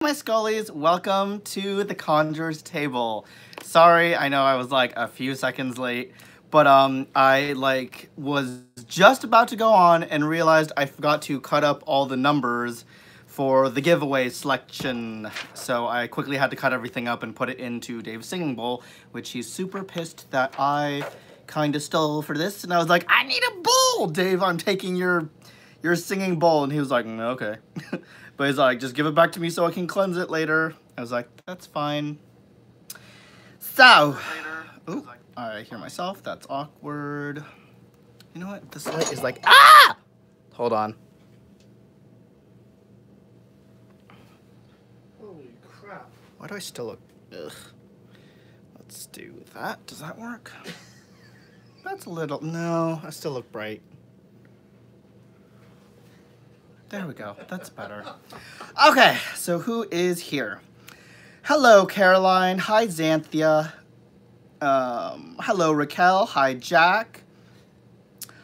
My Skullies, welcome to the Conjurer's Table. Sorry, I know I was like a few seconds late, but I was just about to go on and realized I forgot to cut up all the numbers for the giveaway selection. So I quickly had to cut everything up and put it into Dave's singing bowl, which he's super pissed that I kind of stole for this. And I was like, I need a bowl, Dave, I'm taking your singing bowl. And he was like, okay. But he's like, just give it back to me so I can cleanse it later. I was like, that's fine. So, ooh, I hear myself. That's awkward. You know what? This light is like, ah! Hold on. Holy crap. Why do I still look, ugh. Let's do that. Does that work? That's a little, no, I still look bright. There we go. That's better. Okay, so who is here? Hello, Caroline. Hi, Xanthia. Hello, Raquel. Hi, Jack.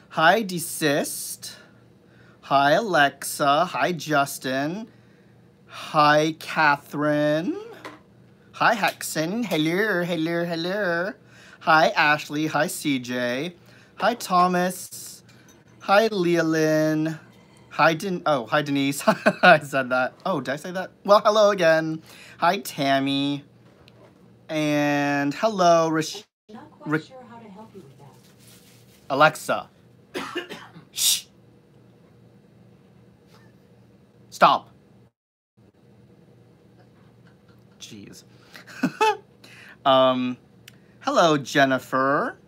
Hi, Desist. Hi, Alexa. Hi, Justin. Hi, Catherine. Hi, Hexen. Hello, hello, hello. Hi, Ashley. Hi, CJ. Hi, Thomas. Hi, Leolyn. Hi, hi, Denise. I said that. Oh, did I say that? Well, hello again. Hi, Tammy. And hello, Not quite sure how to help you with that. Alexa. Shh. Stop. Jeez. Hello, Jennifer.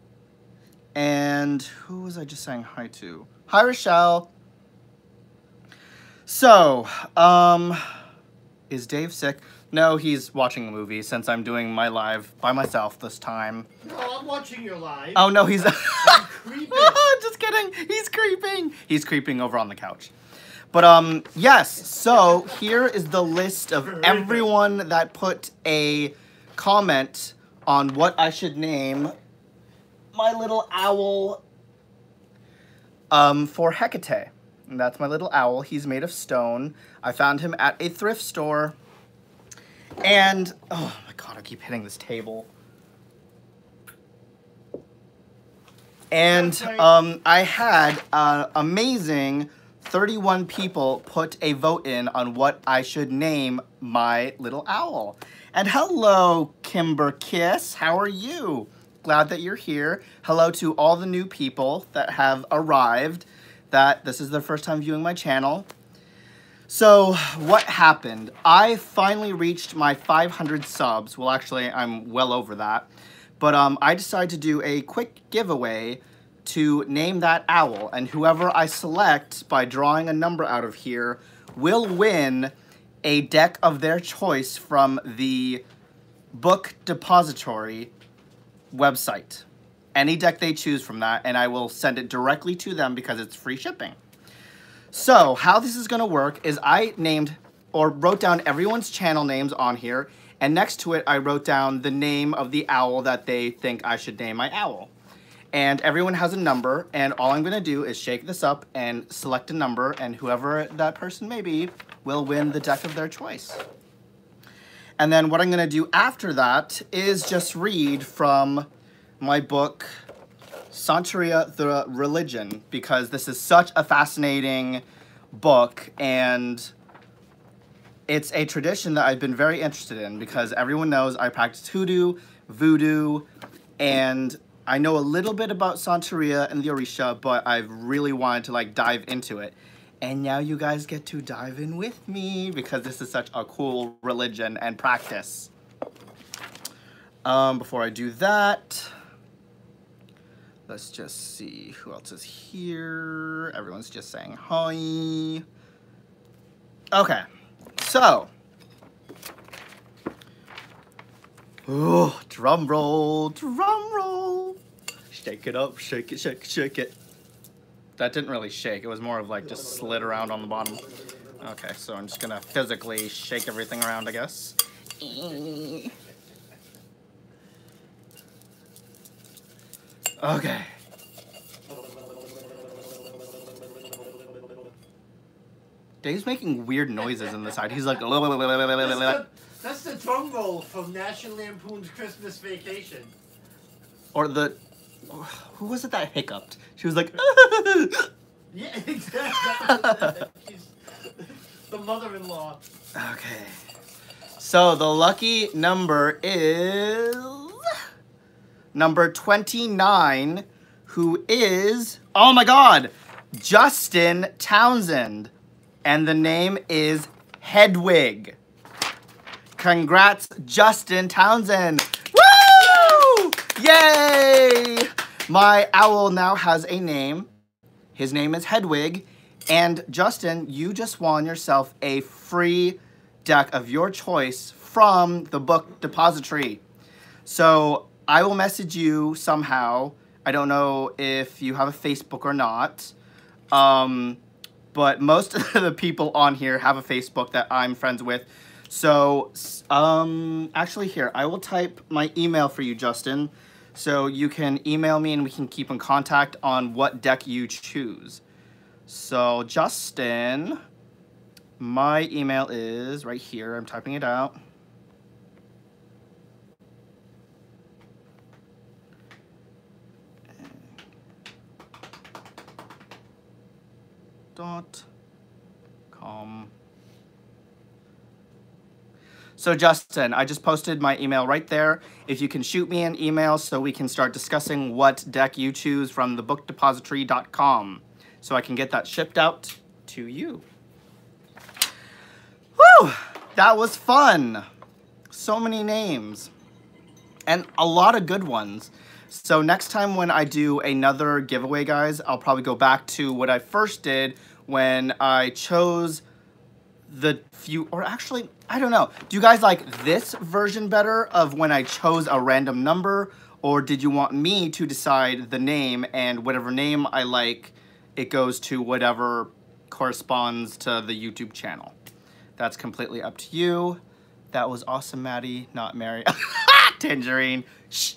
And who was I just saying hi to? Hi, Rochelle. So, is Dave sick? No, he's watching a movie since I'm doing my live by myself this time. No, I'm watching your live. Oh, no, he's... I'm creeping. Just kidding. He's creeping. He's creeping over on the couch. But, yes, so here is the list of everyone that put a comment on what I should name my little owl for Hecate. And that's my little owl. He's made of stone. I found him at a thrift store. And, oh my god, I keep hitting this table. And I had amazing 31 people put a vote in on what I should name my little owl. And hello, Kimber Kiss. How are you? Glad that you're here. Hello to all the new people that have arrived. That this is their first time viewing my channel. So what happened? I finally reached my 500 subs. Well, actually, I'm well over that. But I decided to do a quick giveaway to name that owl. And whoever I select by drawing a number out of here will win a deck of their choice from the Book Depository website. Any deck they choose from that, and I will send it directly to them because it's free shipping. So, how this is going to work is I named or wrote down everyone's channel names on here, and next to it I wrote down the name of the owl that they think I should name my owl. And everyone has a number, and all I'm going to do is shake this up and select a number, and whoever that person may be will win the deck of their choice. And then what I'm going to do after that is just read from my book, Santeria, the Religion, because this is such a fascinating book, and it's a tradition that I've been very interested in because everyone knows I practice hoodoo, voodoo, and I know a little bit about Santeria and the Orisha, but I've really wanted to dive into it. And now you guys get to dive in with me because this is such a cool religion and practice. Before I do that, let's just see who else is here. Everyone's just saying hi. Okay, so. Ooh, drum roll, drum roll. Shake it up, shake it, shake it, shake it. That didn't really shake. It was more of just slid around on the bottom. Okay, so I'm just gonna physically shake everything around, I guess. Okay. Dave's making weird noises on the side. He's like, That's the drum roll from National Lampoon's Christmas Vacation. or the, who was it that hiccuped? She was like, Yeah, exactly. She's the mother-in-law. okay. So the lucky number is number 29, who is, oh my God, Justin Townsend. And the name is Hedwig. Congrats, Justin Townsend. Woo! Yay! My owl now has a name. His name is Hedwig. And Justin, you just won yourself a free deck of your choice from the book depository. So I will message you somehow. I don't know if you have a Facebook or not. But most of the people on here have a Facebook that I'm friends with. So, actually here, I will type my email for you, Justin. So you can email me and we can keep in contact on what deck you choose. So, Justin, my email is right here. I'm typing it out. .com. So Justin, I just posted my email right there. If you can shoot me an email so we can start discussing what deck you choose from thebookdepository.com so I can get that shipped out to you. Whew! That was fun. So many names. And a lot of good ones. So next time when I do another giveaway, guys, I'll probably go back to what I first did when I chose the few, or actually, I don't know. Do you guys like this version better of when I chose a random number, or did you want me to decide the name and whatever name I like, it goes to whatever corresponds to the YouTube channel? That's completely up to you. That was awesome, Maddie, not Mary. Tangerine. Shh.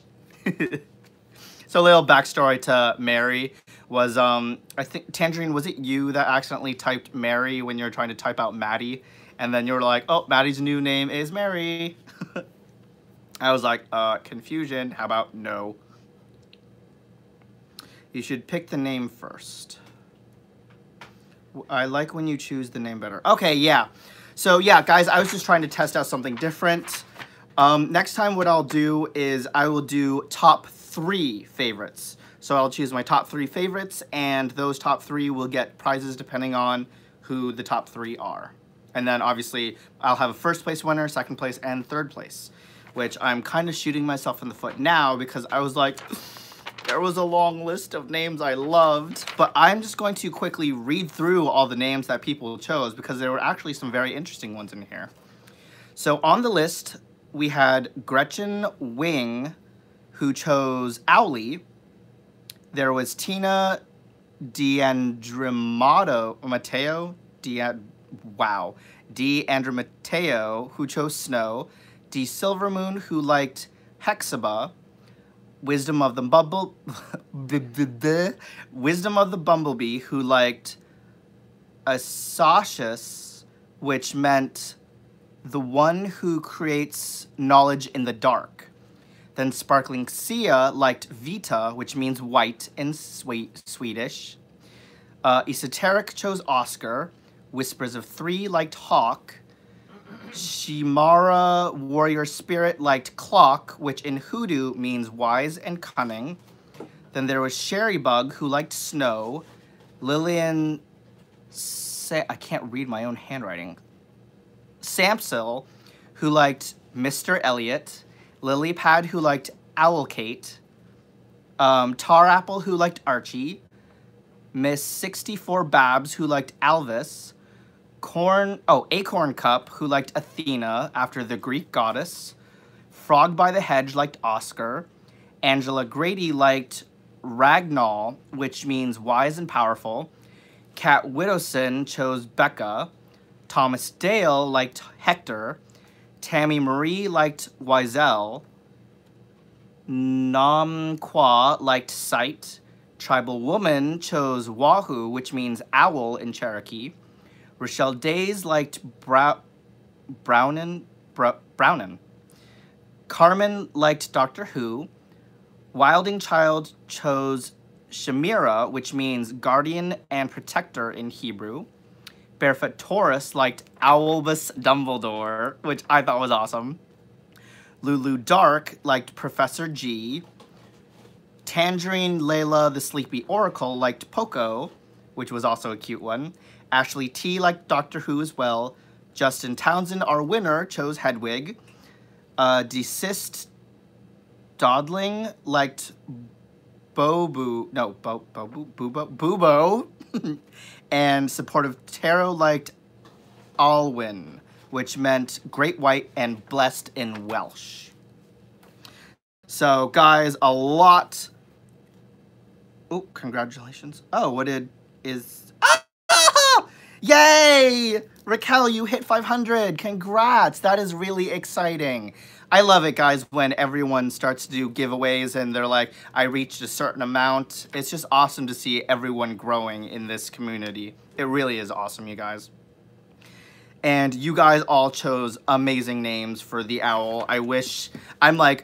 So a little backstory to Mary was, I think, Tangerine, was it you that accidentally typed Mary when you were trying to type out Maddie? And then you were like, oh, Maddie's new name is Mary. I was like, confusion. How about no? You should pick the name first. I like when you choose the name better. Okay, yeah. So, yeah, guys, I was just trying to test out something different. Next time what I'll do is I will do top 3 favorites. So I'll choose my top 3 favorites, and those top 3 will get prizes depending on who the top 3 are. And then obviously I'll have a first place winner, second place, and third place, which I'm kind of shooting myself in the foot now because I was like, there was a long list of names I loved, but I'm just going to quickly read through all the names that people chose because there were actually some very interesting ones in here. So on the list, we had Gretchen Wing, who chose Owly. There was Tina D'Andremateo, who chose Snow. D. Silvermoon, who liked Hexaba. Wisdom of the Bumblebee, who liked Asocius, which meant the one who creates knowledge in the dark. Then Sparkling Sia liked Vita, which means white in Swedish. Esoteric chose Oscar. Whispers of Three liked Hawk. Shimara Warrior Spirit liked Clock, which in Hoodoo means wise and cunning. Then there was Sherry Bug, who liked Snow. Lillian, I can't read my own handwriting. Samsil, who liked Mr. Elliot. Lilypad, who liked Owlkate. Tar Apple, who liked Archie. Miss 64 Babs, who liked Alvis. Acorn Cup, who liked Athena after the Greek goddess. Frog by the Hedge liked Oscar. Angela Grady liked Ragnall, which means wise and powerful. Kat Widowson chose Becca. Thomas Dale liked Hector. Tammy Marie liked Wiesel. Nam Kwa liked Sight. Tribal Woman chose Wahoo, which means owl in Cherokee. Rochelle Days liked Brownin. Carmen liked Doctor Who. Wilding Child chose Shamira, which means guardian and protector in Hebrew. Barefoot Taurus liked Albus Dumbledore, which I thought was awesome. Lulu Dark liked Professor G. Tangerine Layla the Sleepy Oracle liked Poco, which was also a cute one. Ashley T liked Doctor Who as well. Justin Townsend, our winner, chose Hedwig. Desist Dodling liked Bubo, and supportive tarot liked Alwyn, which meant great white and blessed in Welsh. So, guys, a lot. Oh, congratulations. Oh, Oh! Yay! Raquel, you hit 500. Congrats. That is really exciting. I love it, guys, when everyone starts to do giveaways and they're like, I reached a certain amount. It's just awesome to see everyone growing in this community. It really is awesome, you guys. And you guys all chose amazing names for the owl. I wish I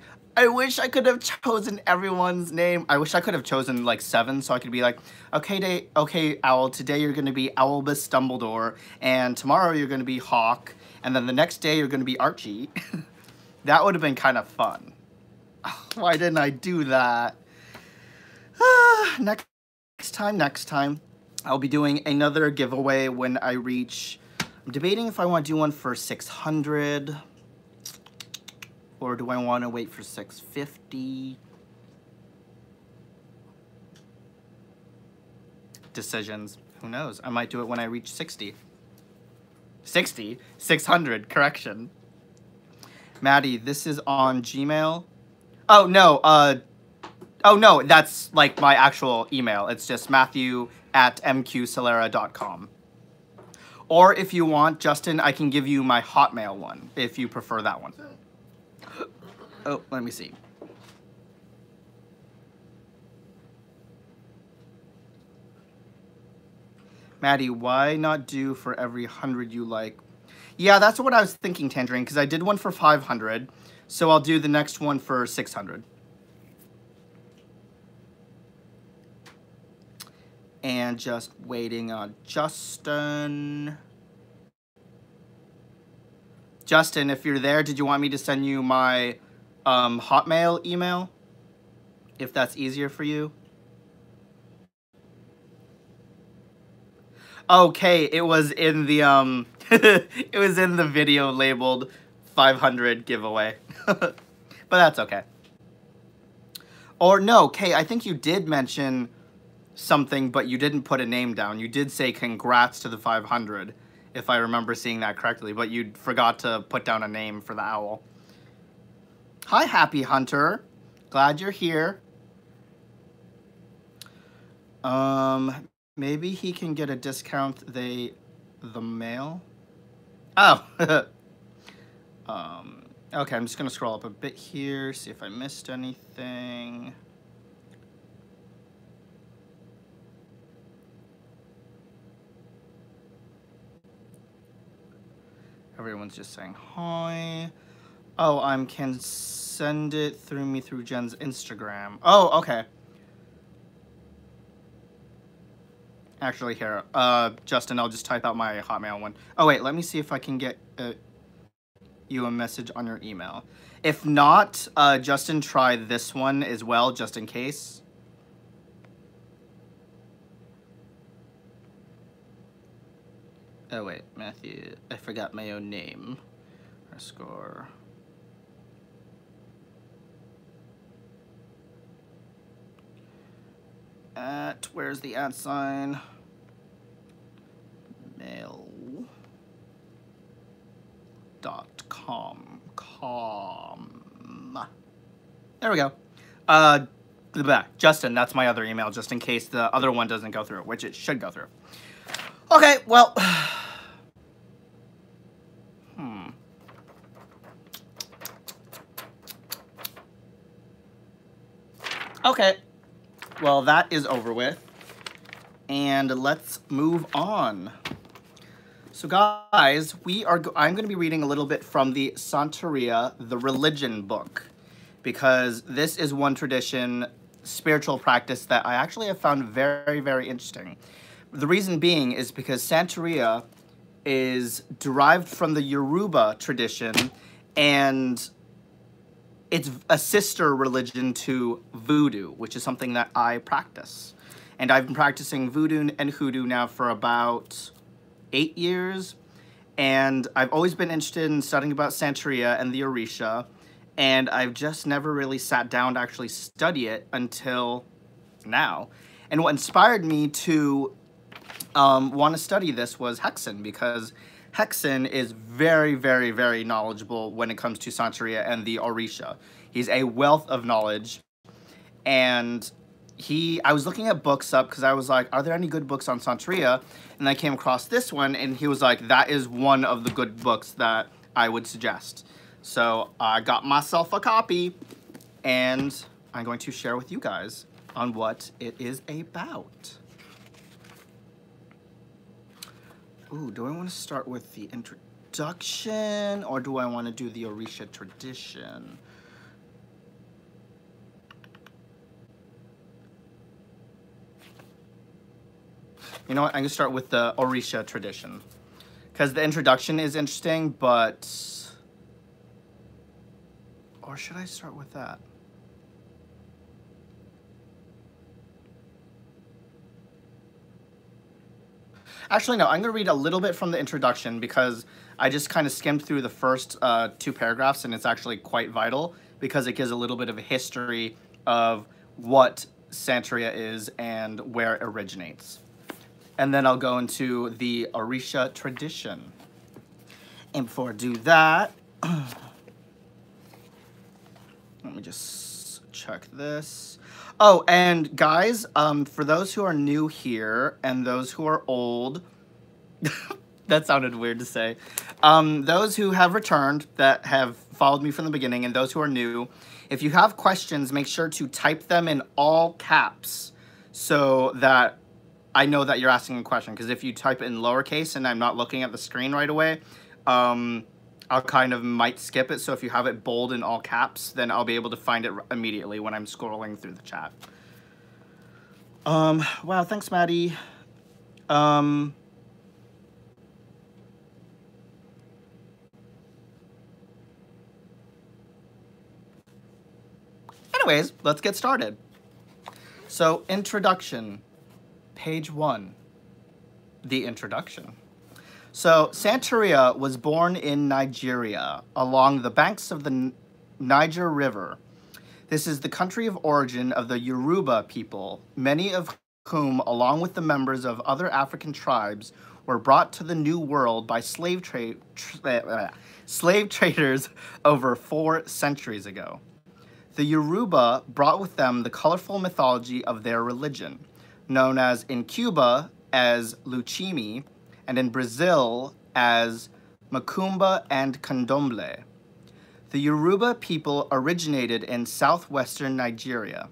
could have chosen everyone's name. I wish I could have chosen like 7 so I could be like, okay, Owl, today you're going to be Albus Dumbledore, and tomorrow you're going to be Hawk, and then the next day you're going to be Archie. That would have been kind of fun. Why didn't I do that? Next time. I'll be doing another giveaway when I reach... I'm debating if I want to do one for 600... or do I want to wait for 650? Decisions. Who knows? I might do it when I reach 60. 60? 600. Correction. Maddie, this is on Gmail. Oh, no. Oh, no. That's, like, my actual email. It's just matthew@mqsolera.com. Or if you want, Justin, I can give you my Hotmail one, if you prefer that one. Oh, let me see. Maddie, why not do for every 100 you like? Yeah, that's what I was thinking, Tangerine, because I did one for 500, so I'll do the next one for 600. And just waiting on Justin. Justin, if you're there, did you want me to send you my Hotmail email? If that's easier for you. Okay, it was in the it was in the video labeled 500 giveaway. But that's okay. Or no, Kay, I think you did mention something, but you didn't put a name down. You did say congrats to the 500, if I remember seeing that correctly, but you forgot to put down a name for the owl. Hi, Happy Hunter. Glad you're here. Maybe he can get a discount, the mail. Oh. Okay, I'm just gonna scroll up a bit here, see if I missed anything. Everyone's just saying hi. Oh, can send it through Jen's Instagram. Oh, okay. Actually, here, Justin, I'll just type out my Hotmail one. Oh, wait, let me see if I can get you a message on your email. If not, Justin, try this one as well, just in case. Oh, wait, Matthew, I forgot my own name. Our score. Where's the @? Mail.com. There we go. Justin, that's my other email, just in case the other one doesn't go through, which it should go through. Okay, well... Okay. Well, that is over with. And let's move on. So guys, I'm going to be reading a little bit from the Santeria, the religion book, because this is one tradition, spiritual practice that I actually have found very, very interesting. The reason being is because Santeria is derived from the Yoruba tradition, and it's a sister religion to voodoo, which is something that I practice. And I've been practicing voodoo and hoodoo now for about 8 years, and I've always been interested in studying about Santeria and the Orisha, and I've just never really sat down to actually study it until now. And what inspired me to want to study this was Hexen, because Hexen is very, very, very knowledgeable when it comes to Santeria and the Orisha. He's a wealth of knowledge, and I was looking at books up because I was like, are there any good books on Santeria? And I came across this one, and he was like, that is one of the good books that I would suggest. So I got myself a copy, and I'm going to share with you guys on what it is about. Ooh, do I want to start with the introduction, or do I want to do the Orisha tradition? You know what, I'm going to start with the Orisha tradition, because the introduction is interesting, but... Or should I start with that? Actually, no, I'm going to read a little bit from the introduction, because I just kind of skimmed through the first 2 paragraphs, and it's actually quite vital, because it gives a little bit of a history of what Santeria is and where it originates. And then I'll go into the Orisha tradition. And before I do that, let me just check this. Oh, and guys, for those who are new here and those who are old, that sounded weird to say. Those who have returned, that have followed me from the beginning, and those who are new, if you have questions, make sure to type them in all caps so that I know that you're asking a question, because if you type it in lowercase and I'm not looking at the screen right away, I'll kind of might skip it. So if you have it bold in all caps, then I'll be able to find it immediately when I'm scrolling through the chat. Wow, thanks, Maddie. Anyways, let's get started. So, introduction. Page 1, the introduction. So, Santeria was born in Nigeria, along the banks of the Niger River. This is the country of origin of the Yoruba people, many of whom, along with the members of other African tribes, were brought to the New World by slave traders over 4 centuries ago. The Yoruba brought with them the colorful mythology of their religion, known as in Cuba as Luchimi, and in Brazil as Macumba and Candomblé. The Yoruba people originated in southwestern Nigeria.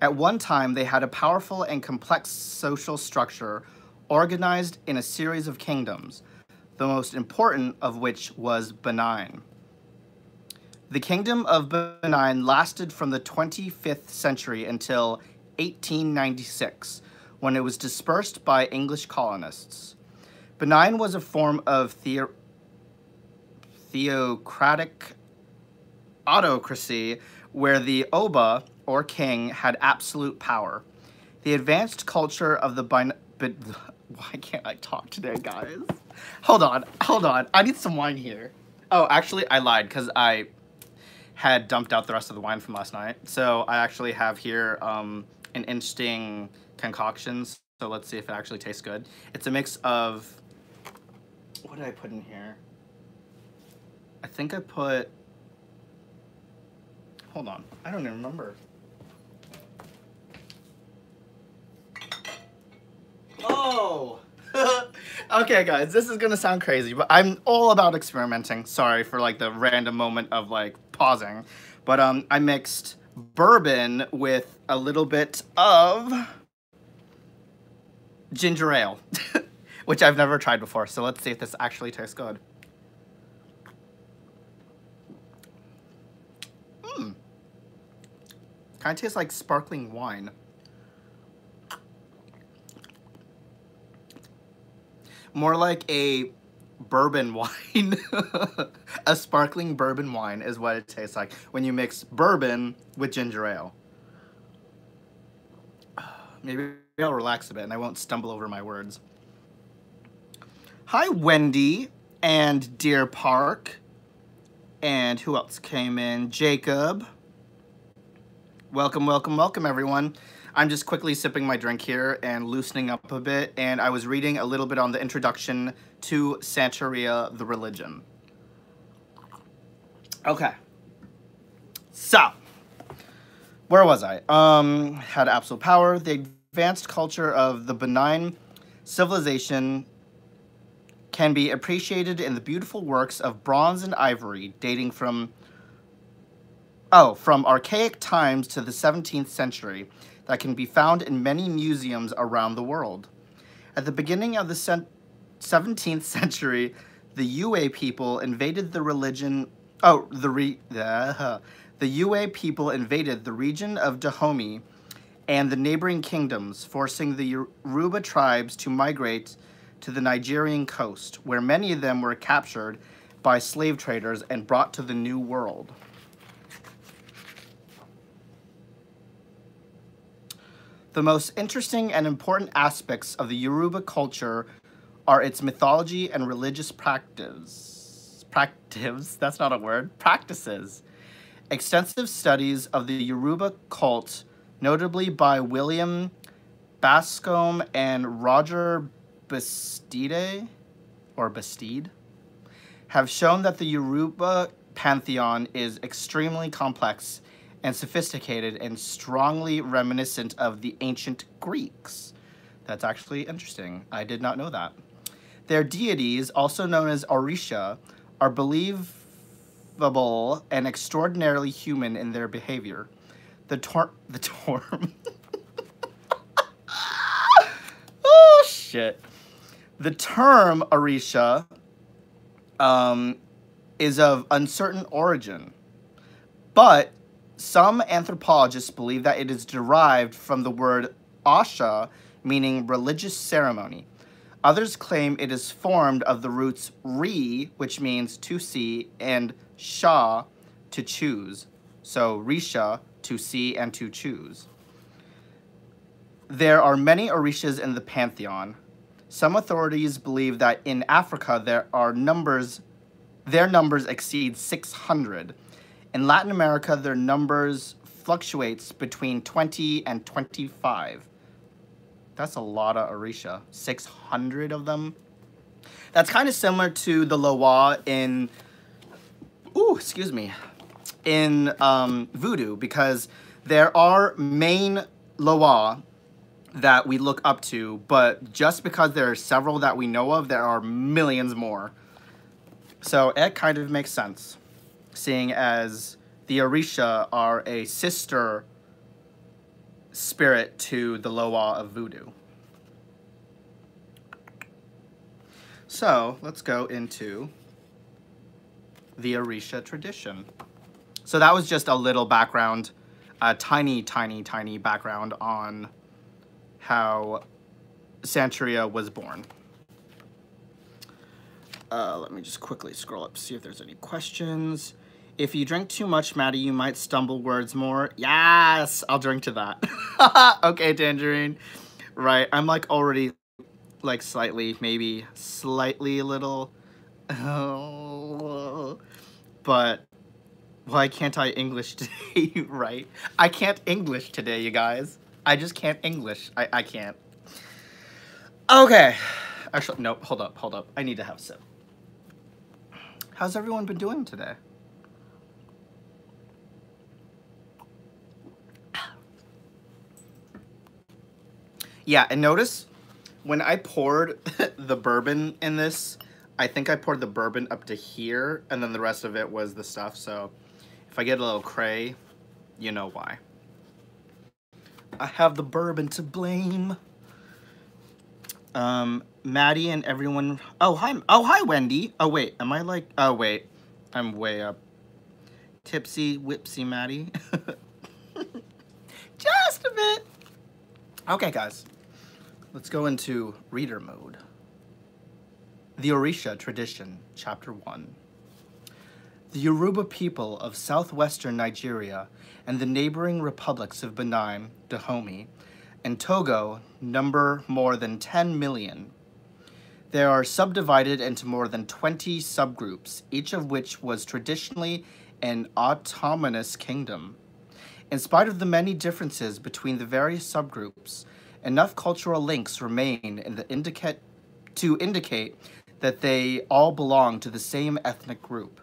At one time, they had a powerful and complex social structure organized in a series of kingdoms, the most important of which was Benin. The kingdom of Benin lasted from the 25th century until 1896, when it was dispersed by English colonists. Benin was a form of theocratic autocracy where the Oba, or king, had absolute power. The advanced culture of the why can't I talk today, guys? Hold on. I need some wine here. Oh, actually, I lied, because I had dumped out the rest of the wine from last night. So I actually have here an interesting concoction. So let's see if it actually tastes good. It's a mix of, what did I put in here? I think I put, hold on, I don't even remember. Oh! Okay, guys, this is gonna sound crazy, but I'm all about experimenting. Sorry for like the random moment of like pausing. But I mixed bourbon with a little bit of ginger ale, which I've never tried before. So let's see if this actually tastes good. Kind of tastes like sparkling wine. More like a bourbon wine. A sparkling bourbon wine is what it tastes like when you mix bourbon with ginger ale. Maybe I'll relax a bit and I won't stumble over my words. Hi, Wendy and Deer Park. And who else came in? Jacob. Welcome, welcome, welcome, everyone. I'm just quickly sipping my drink here and loosening up a bit, and I was reading a little bit on the introduction to Santeria, the religion. Okay. So, where was I? Had absolute power. The advanced culture of the benign civilization can be appreciated in the beautiful works of bronze and ivory dating from archaic times to the 17th century that can be found in many museums around the world. At the beginning of the 17th century, the Yue people invaded the religion. The Yue people invaded the region of Dahomey and the neighboring kingdoms, forcing the Yoruba tribes to migrate to the Nigerian coast, where many of them were captured by slave traders and brought to the New World. The most interesting and important aspects of the Yoruba culture are its mythology and religious practices. That's not a word. Practices. Extensive studies of the Yoruba cult, notably by William Bascombe and Roger Bastide, have shown that the Yoruba pantheon is extremely complex and sophisticated and strongly reminiscent of the ancient Greeks. That's actually interesting. I did not know that. Their deities, also known as Orisha, are believable and extraordinarily human in their behavior. The term oh shit. The term Orisha is of uncertain origin, but some anthropologists believe that it is derived from the word asha, meaning religious ceremony. Others claim it is formed of the roots ri, which means to see, and sha, to choose. So risha, to see and to choose. There are many Orishas in the pantheon. Some authorities believe that in Africa their numbers exceed 600. In Latin America, their numbers fluctuates between 20 and 25. That's a lot of Orisha. 600 of them. That's kind of similar to the Loa in, in Voodoo, because there are main Loa that we look up to, but just because there are several that we know of, there are millions more. So it kind of makes sense, seeing as the Orisha are a sister spirit to the Loa of Voodoo. So let's go into the Orisha tradition. So that was just a little background, a tiny background on how Santeria was born. Let me just quickly scroll up, see if there's any questions. If you drink too much, Maddie, you might stumble words more. Yes, I'll drink to that. Okay, Tangerine. Right, I'm like already, like slightly, maybe slightly a little. Oh, but why can't I English today, right? I can't English today, you guys. I just can't English. I can't. Okay. Actually, no, hold up. I need to have a sip. How's everyone been doing today? Yeah, and notice when I poured the bourbon in this, I think I poured the bourbon up to here, and then the rest of it was the stuff. So if I get a little cray, you know why. I have the bourbon to blame. Maddie and everyone. Oh, hi. Oh, hi, Wendy. Oh, wait. Am I like. Oh, wait. I'm way up. Tipsy, whipsy, Maddie. Just a bit. Okay, guys. Let's go into reader mode. The Orisha Tradition, Chapter 1. The Yoruba people of southwestern Nigeria and the neighboring republics of Benin, Dahomey, and Togo number more than 10 million. They are subdivided into more than 20 subgroups, each of which was traditionally an autonomous kingdom. In spite of the many differences between the various subgroups, enough cultural links remain to indicate that they all belong to the same ethnic group.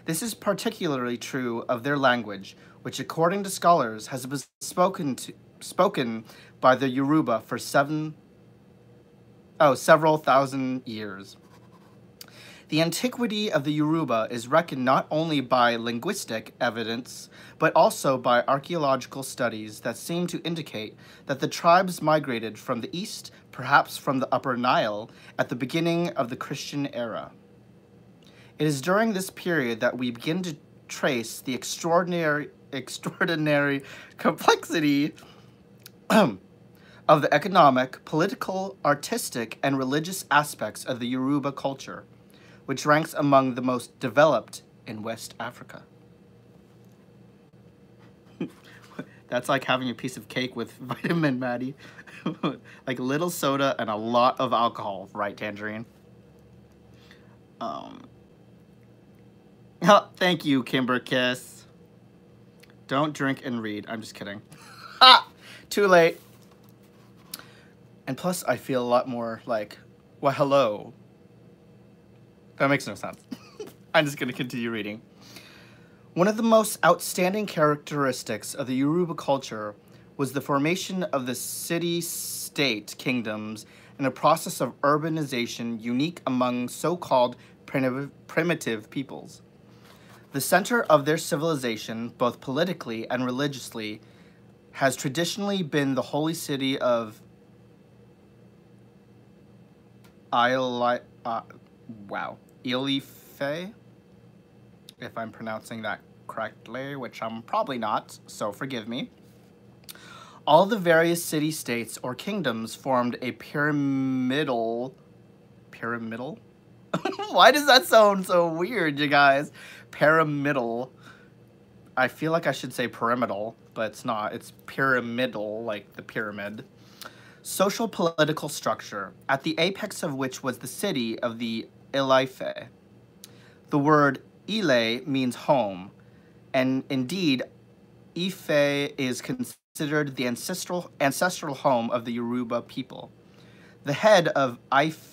This is particularly true of their language, which according to scholars has been spoken by the Yoruba for several thousand years. The antiquity of the Yoruba is reckoned not only by linguistic evidence, but also by archaeological studies that seem to indicate that the tribes migrated from the east, perhaps from the Upper Nile, at the beginning of the Christian era. It is during this period that we begin to trace the extraordinary complexity of the economic, political, artistic, and religious aspects of the Yoruba culture, which ranks among the most developed in West Africa. That's like having a piece of cake with vitamin, Maddie. Like a little soda and a lot of alcohol, right, Tangerine? Oh, thank you, Kimber Kiss. Don't drink and read. I'm just kidding. Ha! Too late. And plus, I feel a lot more like, well, hello. That makes no sense. I'm just going to continue reading. One of the most outstanding characteristics of the Yoruba culture was the formation of the city-state kingdoms and a process of urbanization unique among so-called primitive peoples. The center of their civilization, both politically and religiously, has traditionally been the holy city of Ife, if I'm pronouncing that correctly, which I'm probably not, so forgive me. All the various city-states or kingdoms formed a pyramidal? Why does that sound so weird, you guys? Pyramidal. I feel like I should say pyramidal, but it's not. It's pyramidal, like the pyramid. Social political structure, at the apex of which was the city of the Ife. The word Ile means home, and indeed, Ife is considered the ancestral home of the Yoruba people. The head of Ife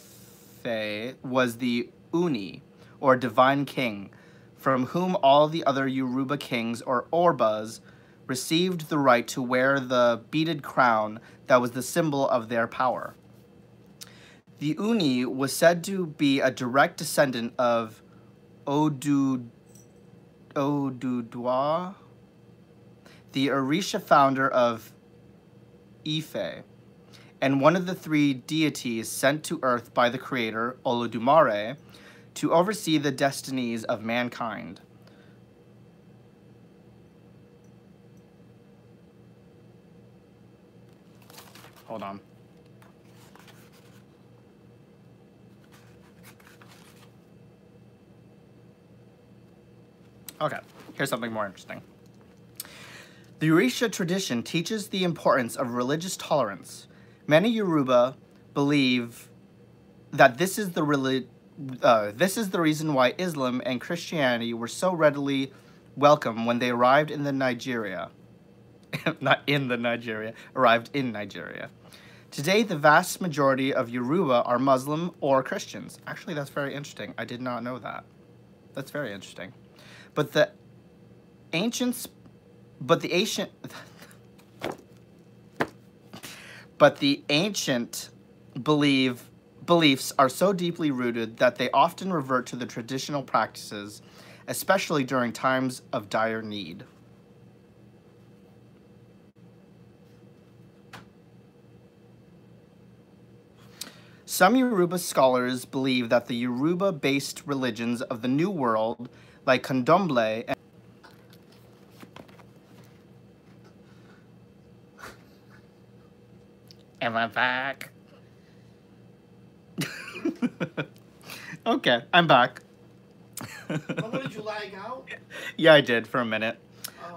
was the Uni, or divine king, from whom all the other Yoruba kings, or Orbas, received the right to wear the beaded crown that was the symbol of their power. The Uni was said to be a direct descendant of Oduduwa, the Orisha founder of Ife, and one of the three deities sent to earth by the creator, Olodumare, to oversee the destinies of mankind. Hold on. Okay, here's something more interesting. The Orisha tradition teaches the importance of religious tolerance. Many Yoruba believe that this is the reason why Islam and Christianity were so readily welcome when they arrived in Nigeria. Arrived in Nigeria. Today, the vast majority of Yoruba are Muslim or Christians. Actually, that's very interesting. I did not know that. That's very interesting. But the ancient beliefs are so deeply rooted that they often revert to the traditional practices, especially during times of dire need. Some Yoruba scholars believe that the Yoruba-based religions of the New World, like Candomblé and am I back? Okay, I'm back. What did you lag out? Yeah, I did for a minute.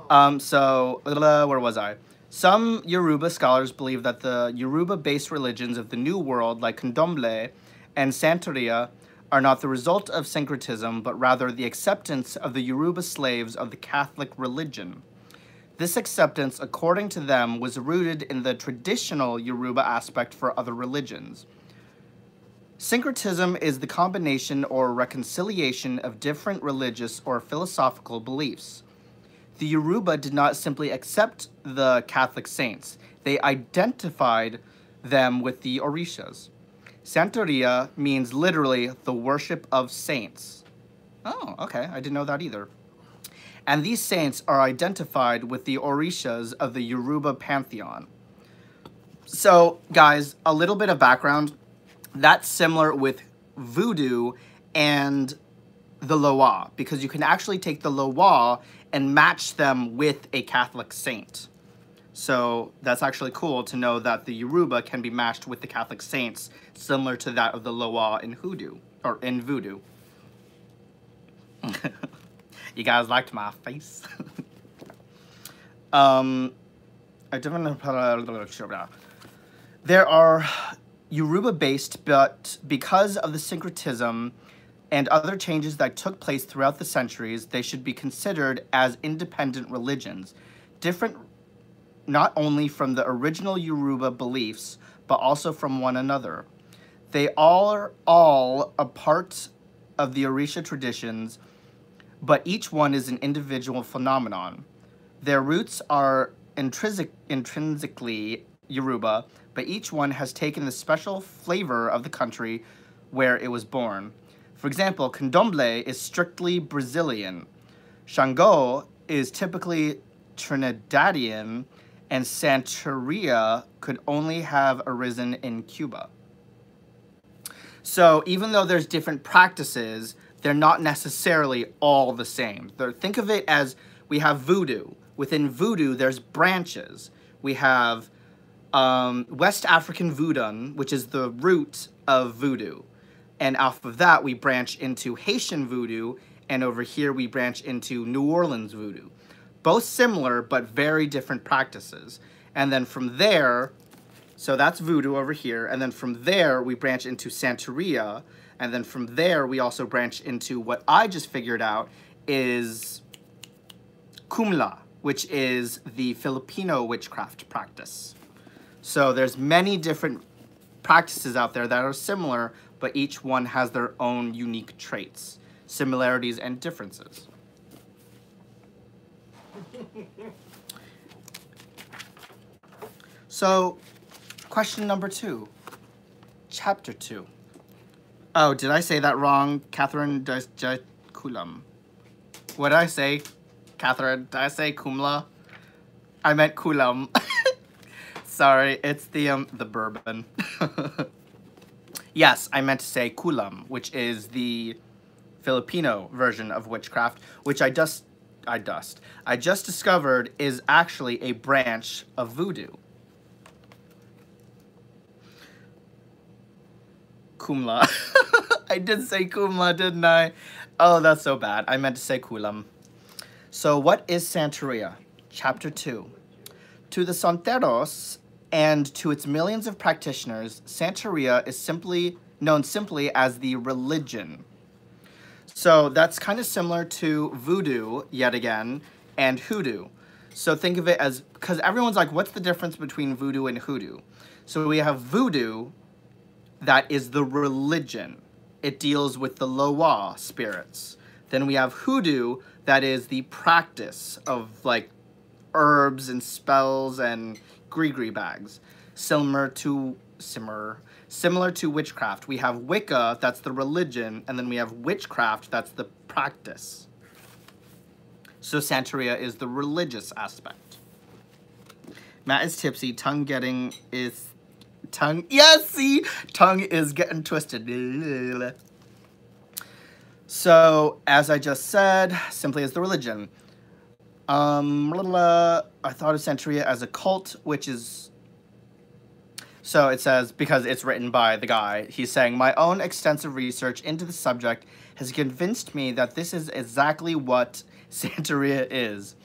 Where was I? Some Yoruba scholars believe that the Yoruba-based religions of the New World, like Candomblé and Santeria, are not the result of syncretism, but rather the acceptance of the Yoruba slaves of the Catholic religion. This acceptance, according to them, was rooted in the traditional Yoruba aspect for other religions. Syncretism is the combination or reconciliation of different religious or philosophical beliefs. The Yoruba did not simply accept the Catholic saints, they identified them with the Orishas. Santeria means literally the worship of saints. Oh, okay, I didn't know that either. And these saints are identified with the Orishas of the Yoruba pantheon. So, guys, a little bit of background. That's similar with voodoo and the Loa, because you can actually take the Loa and match them with a Catholic saint. So that's actually cool to know that the Yoruba can be matched with the Catholic saints, similar to that of the Loa in hoodoo, or in voodoo. You guys liked my face? There are Yoruba-based, but because of the syncretism and other changes that took place throughout the centuries, they should be considered as independent religions, different not only from the original Yoruba beliefs, but also from one another. They are all a part of the Orisha traditions, but each one is an individual phenomenon. Their roots are intrinsically Yoruba, but each one has taken the special flavor of the country where it was born. For example, Candomblé is strictly Brazilian, Shango is typically Trinidadian, and Santeria could only have arisen in Cuba. So even though there's different practices, they're not necessarily all the same. Think of it as we have voodoo. Within voodoo, there's branches. We have West African voodoo, which is the root of voodoo. And off of that, we branch into Haitian voodoo, and over here we branch into New Orleans voodoo. Both similar, but very different practices. And then from there, so that's voodoo over here, and then from there we branch into Santeria, and then from there we also branch into what I just figured out is Kumla, which is the Filipino witchcraft practice. So there's many different practices out there that are similar, but each one has their own unique traits, similarities, and differences. So, question number 2, chapter 2. Oh, did I say that wrong? Catherine Kulam. What did I say? Catherine, did I say Kumla? I meant Kulam. Sorry, it's the bourbon. Yes, I meant to say Kulam, which is the Filipino version of witchcraft, which I just discovered is actually a branch of voodoo. Kumla. I did say Kumla, didn't I? Oh, that's so bad. I meant to say Kulam. So what is Santeria? Chapter 2. To the Santeros and to its millions of practitioners, Santeria is known simply as the religion. So that's kind of similar to voodoo, yet again, and hoodoo. So think of it as, because everyone's like, what's the difference between voodoo and hoodoo? So we have voodoo, that is the religion. It deals with the Loa spirits. Then we have hoodoo, that is the practice of like herbs and spells and gree-gree bags. Similar to witchcraft. We have Wicca, that's the religion, and then we have witchcraft, that's the practice. So Santeria is the religious aspect. Matt is tipsy, tongue tongue. Yes, see? Tongue is getting twisted. So, as I just said, simply as the religion. I thought of Santeria as a cult, which is... So it says, because it's written by the guy, he's saying, my own extensive research into the subject has convinced me that this is exactly what Santeria is.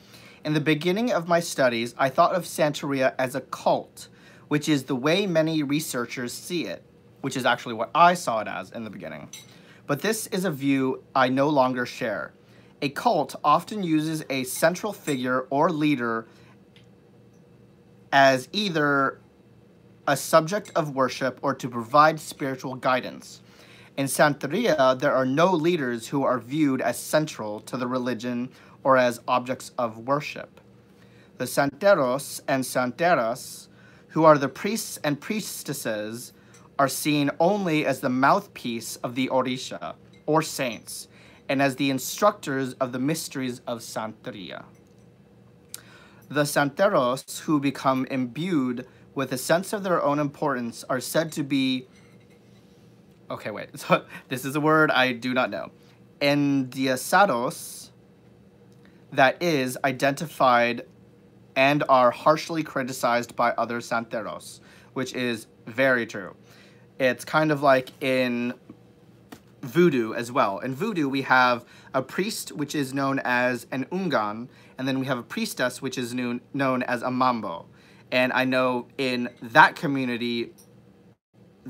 In the beginning of my studies, I thought of Santeria as a cult, which is the way many researchers see it, which is actually what I saw it as in the beginning. But this is a view I no longer share. A cult often uses a central figure or leader as either a subject of worship or to provide spiritual guidance. In Santeria, there are no leaders who are viewed as central to the religion or as objects of worship. The Santeros and Santeras, who are the priests and priestesses, are seen only as the mouthpiece of the Orisha, or saints, and as the instructors of the mysteries of Santeria. The Santeros, who become imbued with a sense of their own importance, are said to be... Okay, wait. So, this is a word I do not know. Endiosados, that is, identified and are harshly criticized by other Santeros, which is very true. It's kind of like in voodoo as well. In voodoo, we have a priest, which is known as an ungan, and then we have a priestess, which is known as a mambo. And I know in that community,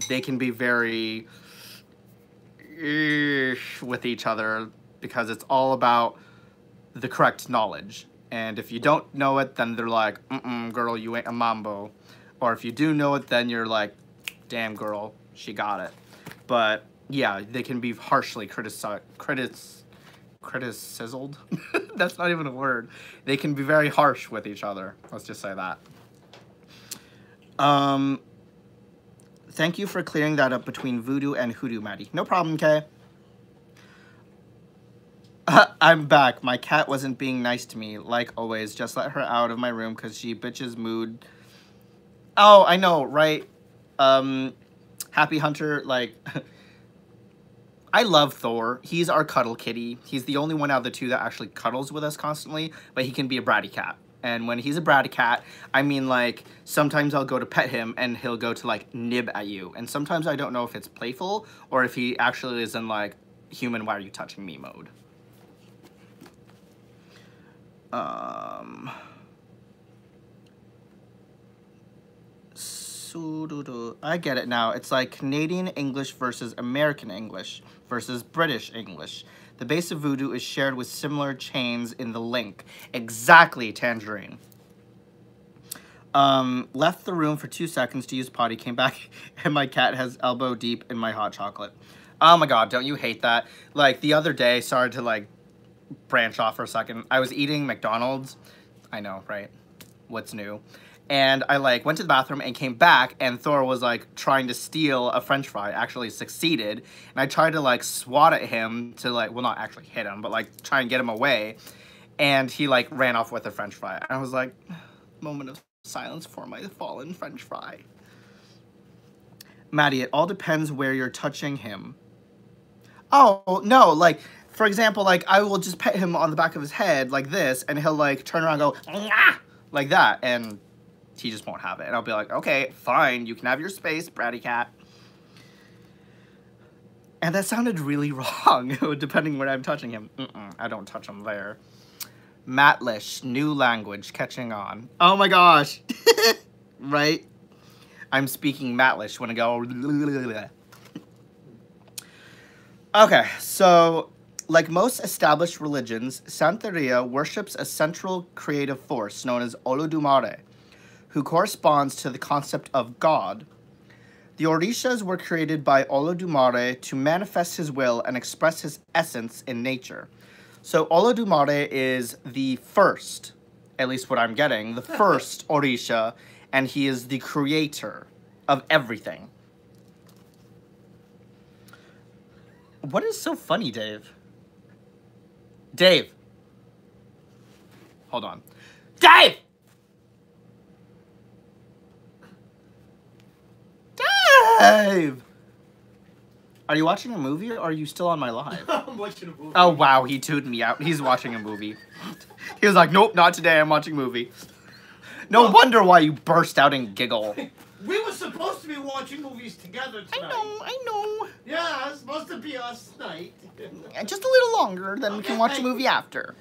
they can be very with each other because it's all about the correct knowledge. And if you don't know it, then they're like, girl, you ain't a mambo. Or if you do know it, then you're like, damn, girl, she got it. But yeah, they can be harshly criticized. That's not even a word. They can be very harsh with each other. Let's just say that. Thank you for clearing that up between voodoo and hoodoo, Maddie. No problem, Kay. I'm back. My cat wasn't being nice to me, like always. Just let her out of my room because she bitches mood. Oh, I know, right? Happy Hunter, like... I love Thor. He's our cuddle kitty. He's the only one out of the two that actually cuddles with us constantly, but he can be a bratty cat. And when he's a bratty cat, I mean, like, sometimes I'll go to pet him and he'll go to, like, nib at you. And sometimes I don't know if it's playful or if he actually is in, like, human, why are you touching me mode. I get it now. It's like Canadian English versus American English versus British English. The base of voodoo is shared with similar chains in the link. Exactly, Tangerine. Left the room for 2 seconds to use potty, came back, and my cat has elbow deep in my hot chocolate. Oh my god, don't you hate that? Like, the other day, sorry to, like, branch off for a second. I was eating McDonald's. I know, right? What's new? And I, like, went to the bathroom and came back, and Thor was, like, trying to steal a french fry. Actually succeeded. And I tried to, like, swat at him to, like, well, not actually hit him, but, like, try and get him away. And he, like, ran off with a french fry. I was like, moment of silence for my fallen french fry. Maddie, it all depends where you're touching him. Oh, no, like, for example, like, I will just pet him on the back of his head like this, and he'll, like, turn around and go, ah! Like that, and he just won't have it. And I'll be like, okay, fine, you can have your space, bratty cat. And that sounded really wrong, depending where I'm touching him. I don't touch him there. Matlish, new language, catching on. Oh my gosh. Right? I'm speaking Matlish when I go... Okay, so, like most established religions, Santeria worships a central creative force known as Olodumare, who corresponds to the concept of God. The Orishas were created by Olodumare to manifest his will and express his essence in nature. So Olodumare is the first, at least what I'm getting, the first Orisha, and he is the creator of everything. What is so funny, Dave? Dave! Hold on. Dave! Dave! Are you watching a movie or are you still on my live? I'm watching a movie. Oh, wow, he tuned me out. He's watching a movie. He was like, nope, not today, I'm watching a movie. No wonder why you burst out and giggle. We were supposed to be watching movies together tonight. I know. Yeah, it's supposed to be us tonight. Just a little longer, then we can watch the movie after.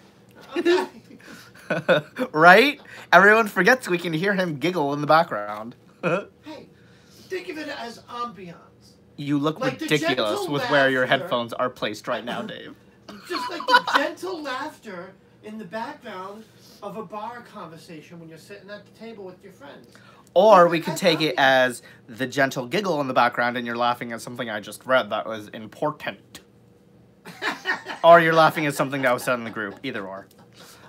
Okay. Right? Everyone forgets we can hear him giggle in the background. Hey, think of it as ambiance. You look Like the ridiculous gentle with where your laughter. headphones are placed right now, Dave. Just like the gentle laughter in the background of a bar conversation when you're sitting at the table with your friends. Or we could take it as the gentle giggle in the background and you're laughing at something I just read that was important. Or you're laughing at something that was said in the group. Either or.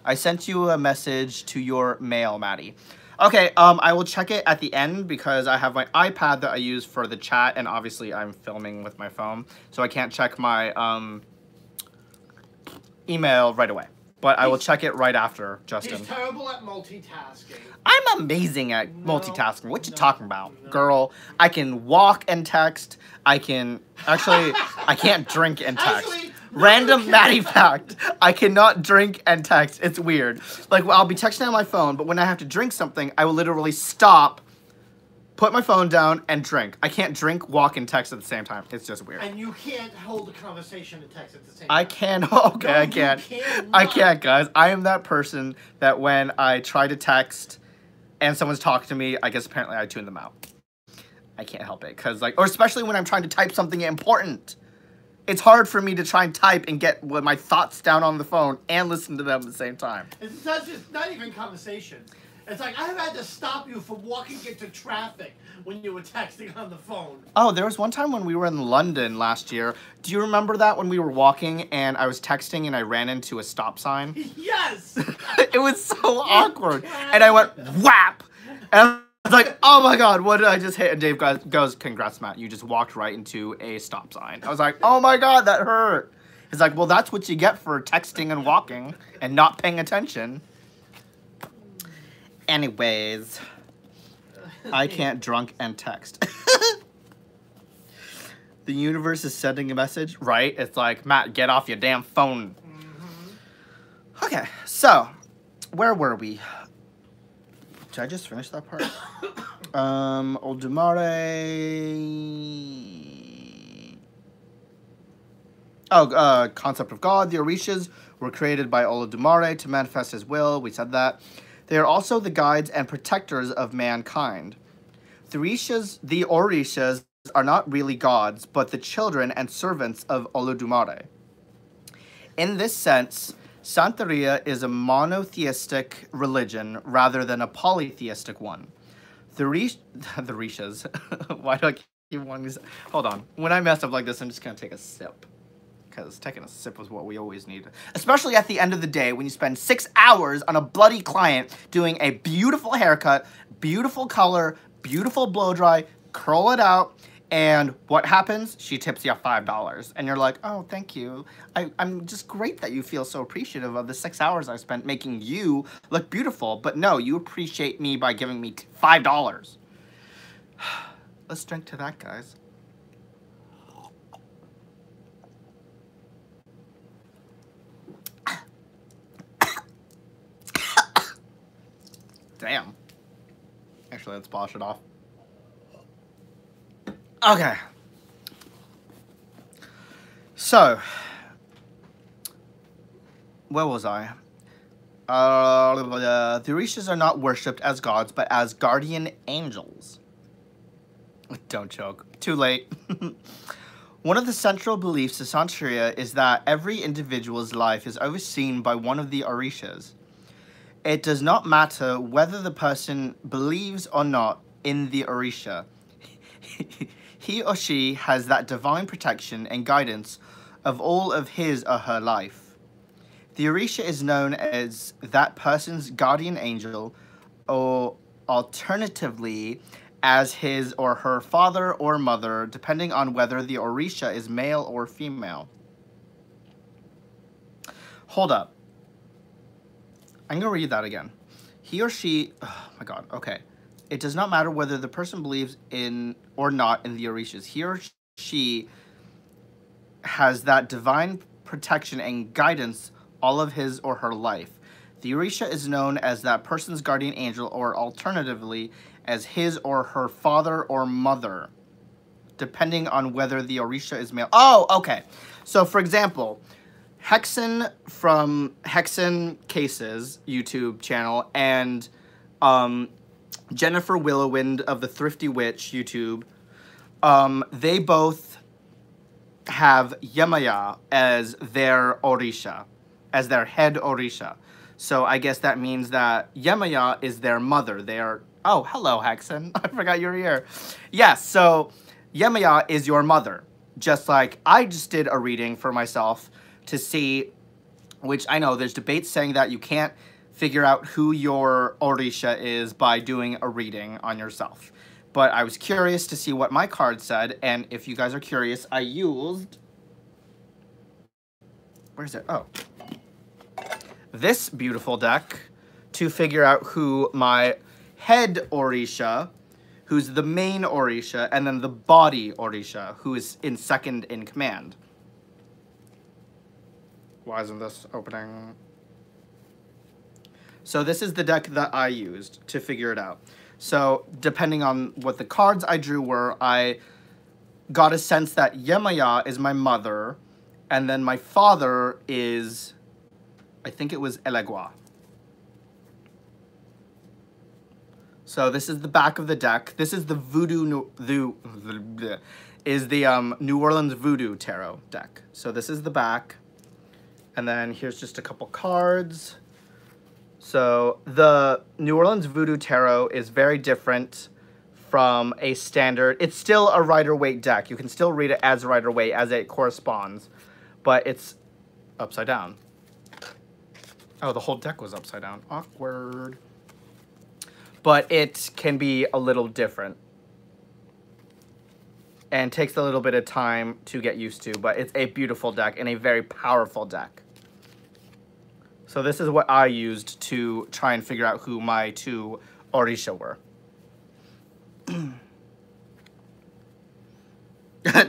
I sent you a message to your mail, Maddie. Okay, I will check it at the end because I have my iPad that I use for the chat, and obviously I'm filming with my phone, so I can't check my email right away. But I will check it right after, Justin. He's terrible at multitasking. I'm amazing at multitasking. What you talking about, girl? I can walk and text. I can... Actually, I can't drink and text. Actually, Random Maddie fact. I cannot drink and text. It's weird. Like, I'll be texting on my phone, but when I have to drink something, I will literally stop, put my phone down, and drink. I can't drink, walk, and text at the same time. It's just weird. And you can't hold a conversation and text at the same time. I can. Okay, No, I can't. you cannot. I can't, guys. I am that person that when I try to text and someone's talking to me, I guess apparently I tune them out. I can't help it. Because, like, or especially when I'm trying to type something important. It's hard for me to try and type and get my thoughts down on the phone and listen to them at the same time. It's not even conversation. It's like I've had to stop you from walking into traffic when you were texting on the phone. Oh, there was one time when we were in London last year. Do you remember that when we were walking and I was texting and I ran into a stop sign? Yes! It was so awkward. And I went, whap! And I was like, oh my god, what did I just hit? And Dave goes, congrats, Matt. You just walked right into a stop sign. I was like, oh my god, that hurt. He's like, well, that's what you get for texting and walking and not paying attention. Anyways, I can't drunk and text. The universe is sending a message, right? It's like, Matt, get off your damn phone. Okay, so, where were we? Did I just finish that part? Oldumare. Oh, concept of God. The Orishas were created by Olodumare to manifest his will. We said that. They are also the guides and protectors of mankind. The Orishas are not really gods, but the children and servants of Olodumare. In this sense, Santeria is a monotheistic religion rather than a polytheistic one. The Orishas. Why do I keep wanting to... Hold on. When I mess up like this, I'm just going to take a sip. Because taking a sip is what we always need. Especially at the end of the day when you spend 6 hours on a bloody client doing a beautiful haircut, beautiful color, beautiful blow dry, curl it out, and what happens? She tips you $5. And you're like, oh, thank you. I'm just great that you feel so appreciative of the 6 hours I spent making you look beautiful. But no, you appreciate me by giving me $5. Let's drink to that, guys. Damn. Actually, let's polish it off. Okay. So, where was I? The Orishas are not worshipped as gods, but as guardian angels. Don't joke. Too late. One of the central beliefs of Santeria is that every individual's life is overseen by one of the Orishas. It does not matter whether the person believes or not in the Orisha. He or she has that divine protection and guidance of all of his or her life. The Orisha is known as that person's guardian angel, or alternatively as his or her father or mother, depending on whether the Orisha is male or female. Hold up. I'm going to read that again. He or she... Oh, my God. Okay. it does not matter whether the person believes in or not in the Orishas. He or she has that divine protection and guidance all of his or her life. The Orisha is known as that person's guardian angel, or alternatively, as his or her father or mother, depending on whether the Orisha is male. Oh, okay. So, for example, Hexen from Hexen Cases YouTube channel and Jennifer Willowind of the Thrifty Witch YouTube, they both have Yemaya as their Orisha, as their head Orisha. So I guess that means that Yemaya is their mother. They are... Oh, hello, Hexen. I forgot you were here. Yes, so Yemaya is your mother. Just like I just did a reading for myself to see, which I know there's debates saying that you can't figure out who your Orisha is by doing a reading on yourself. But I was curious to see what my card said, and if you guys are curious, I used... Where's it? Oh. This beautiful deck to figure out who my head Orisha, who's the main Orisha, and then the body Orisha, who is in second in command. Why isn't this opening? So this is the deck that I used to figure it out. So depending on what the cards I drew were, I got a sense that Yemaya is my mother, and then my father is, I think it was Elegua. So this is the back of the deck. This is the New Orleans Voodoo Tarot deck. So this is the back. And then here's just a couple cards. So the New Orleans Voodoo Tarot is very different from a standard. It's still a Rider-Waite deck. You can still read it as Rider-Waite as it corresponds, but it's upside down. Oh, the whole deck was upside down. Awkward. But it can be a little different and takes a little bit of time to get used to, but it's a beautiful deck and a very powerful deck. So this is what I used to try and figure out who my two Orisha were.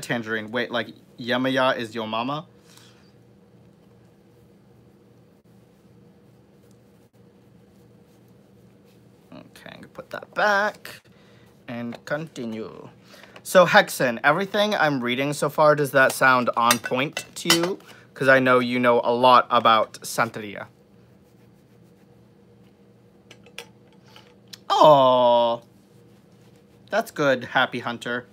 Tangerine. Wait, like Yemaya is your mama? Okay, I'm gonna put that back and continue. So Hexen, everything I'm reading so far, does that sound on point to you? Because I know you know a lot about Santeria. Oh, that's good, Happy Hunter.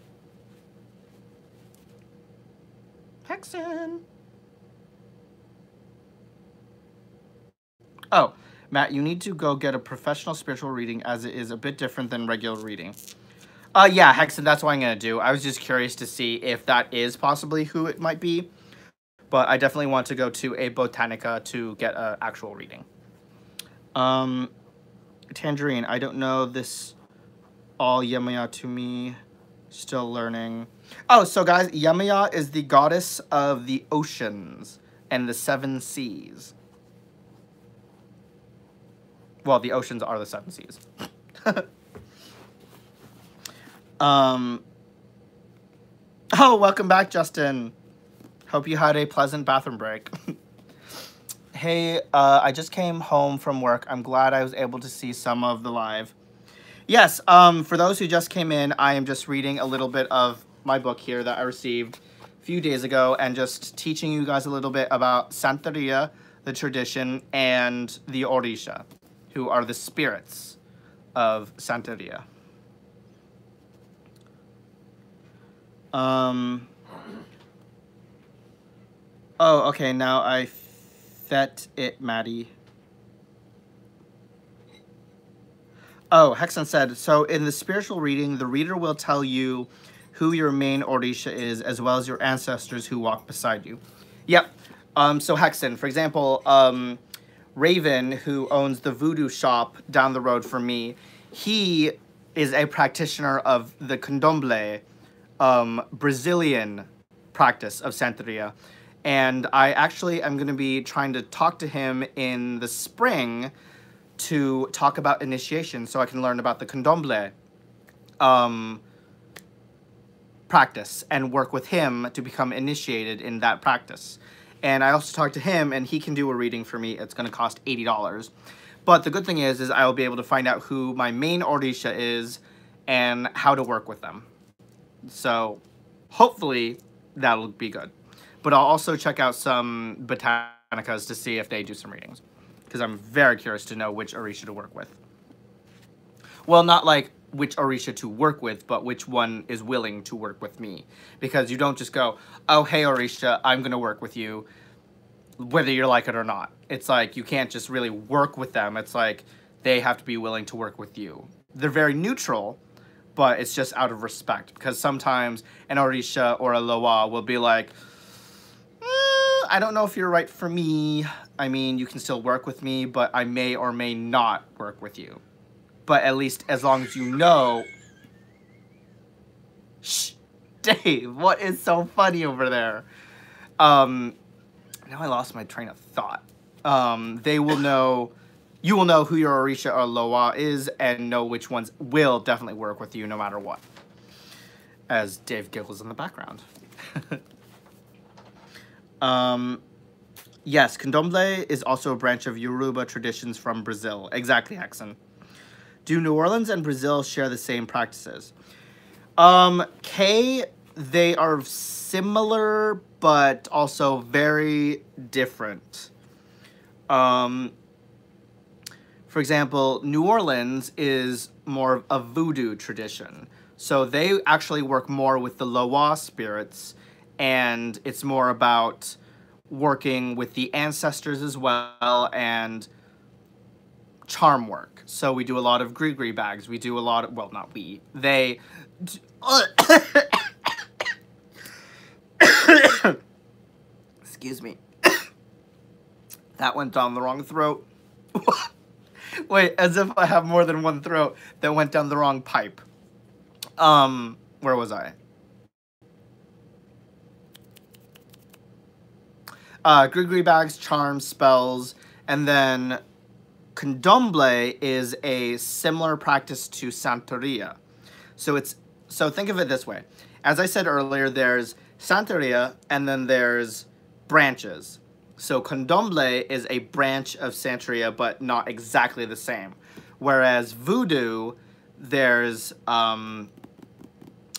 Hexen. Oh, Matt, you need to go get a professional spiritual reading as it is a bit different than regular reading. Yeah, Hexen, that's what I'm going to do. I was just curious to see if that is possibly who it might be. But I definitely want to go to a Botanica to get an actual reading. Tangerine, I don't know this all Yemaya to me. Still learning. Oh, so guys, Yemaya is the goddess of the oceans and the seven seas. Well, the oceans are the seven seas. Oh, welcome back, Justin. Hope you had a pleasant bathroom break. Hey, I just came home from work. I'm glad I was able to see some of the live. Yes, for those who just came in, I am just reading a little bit of my book here that I received a few days ago and just teaching you guys a little bit about Santeria, the tradition, and the Orisha, who are the spirits of Santeria. Oh, okay, now I fet it, Maddie. Oh, Hexen said, so in the spiritual reading, the reader will tell you who your main Orisha is, as well as your ancestors who walk beside you. Yep. So Hexen, for example, Raven, who owns the voodoo shop down the road from me, he is a practitioner of the Candomblé, Brazilian practice of Santeria. And I actually am going to be trying to talk to him in the spring to talk about initiation so I can learn about the candomblé practice and work with him to become initiated in that practice. And I also talked to him, and he can do a reading for me. It's going to cost $80. But the good thing is I will be able to find out who my main Orisha is and how to work with them. So hopefully that'll be good. But I'll also check out some botanicas to see if they do some readings, because I'm very curious to know which Orisha to work with. Well, not like which Orisha to work with, but which one is willing to work with me. Because you don't just go, oh, hey, Orisha, I'm going to work with you, whether you like it or not. It's like you can't just really work with them. It's like they have to be willing to work with you. They're very neutral, but it's just out of respect. Because sometimes an Orisha or a Loa will be like, I don't know if you're right for me. I mean, you can still work with me, but I may or may not work with you. But at least as long as you know... Shh! Dave, what is so funny over there? Now I lost my train of thought. They will know... You will know who your Orisha or Loa is and know which ones will definitely work with you no matter what. As Dave giggles in the background. Yes, candomblé is also a branch of Yoruba traditions from Brazil. Exactly, Hexen. Do New Orleans and Brazil share the same practices? They are similar, but also very different. For example, New Orleans is more of a voodoo tradition. So they actually work more with the Loa spirits, and it's more about working with the ancestors as well, and charm work. So we do a lot of gree bags. We do a lot of, well, not we, they. Excuse me. That went down the wrong throat. Wait, as if I have more than one throat that went down the wrong pipe. Where was I? Gree bags, charms, spells, and then candomblé is a similar practice to Santeria. So think of it this way. As I said earlier, there's Santeria and then there's branches. So candomblé is a branch of Santeria, but not exactly the same. Whereas voodoo, there's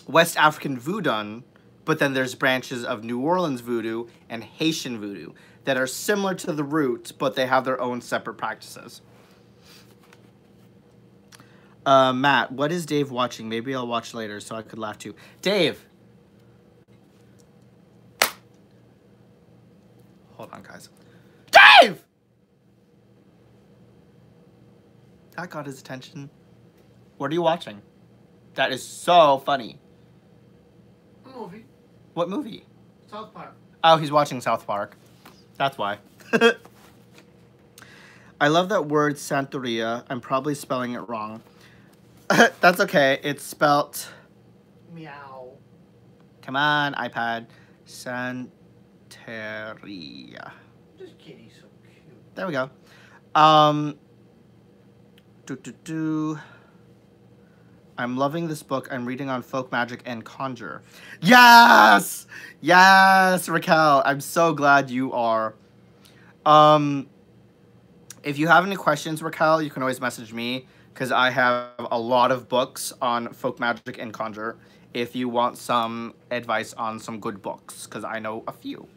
West African voodoo, but then there's branches of New Orleans voodoo and Haitian voodoo that are similar to the root, but they have their own separate practices. Matt, what is Dave watching? Maybe I'll watch later so I could laugh too. Dave! Hold on, guys. Dave! That got his attention. What are you watching? That is so funny. A movie. What movie? South Park. Oh, he's watching South Park. That's why. I love that word Santeria. I'm probably spelling it wrong. That's okay. It's spelt... Meow. Come on, iPad. Santeria. This kitty's so cute. There we go. I'm loving this book. I'm reading on folk magic and conjure. Yes! Yes, Raquel. I'm so glad you are. If you have any questions, Raquel, you can always message me, because I have a lot of books on folk magic and conjure if you want some advice on some good books, because I know a few.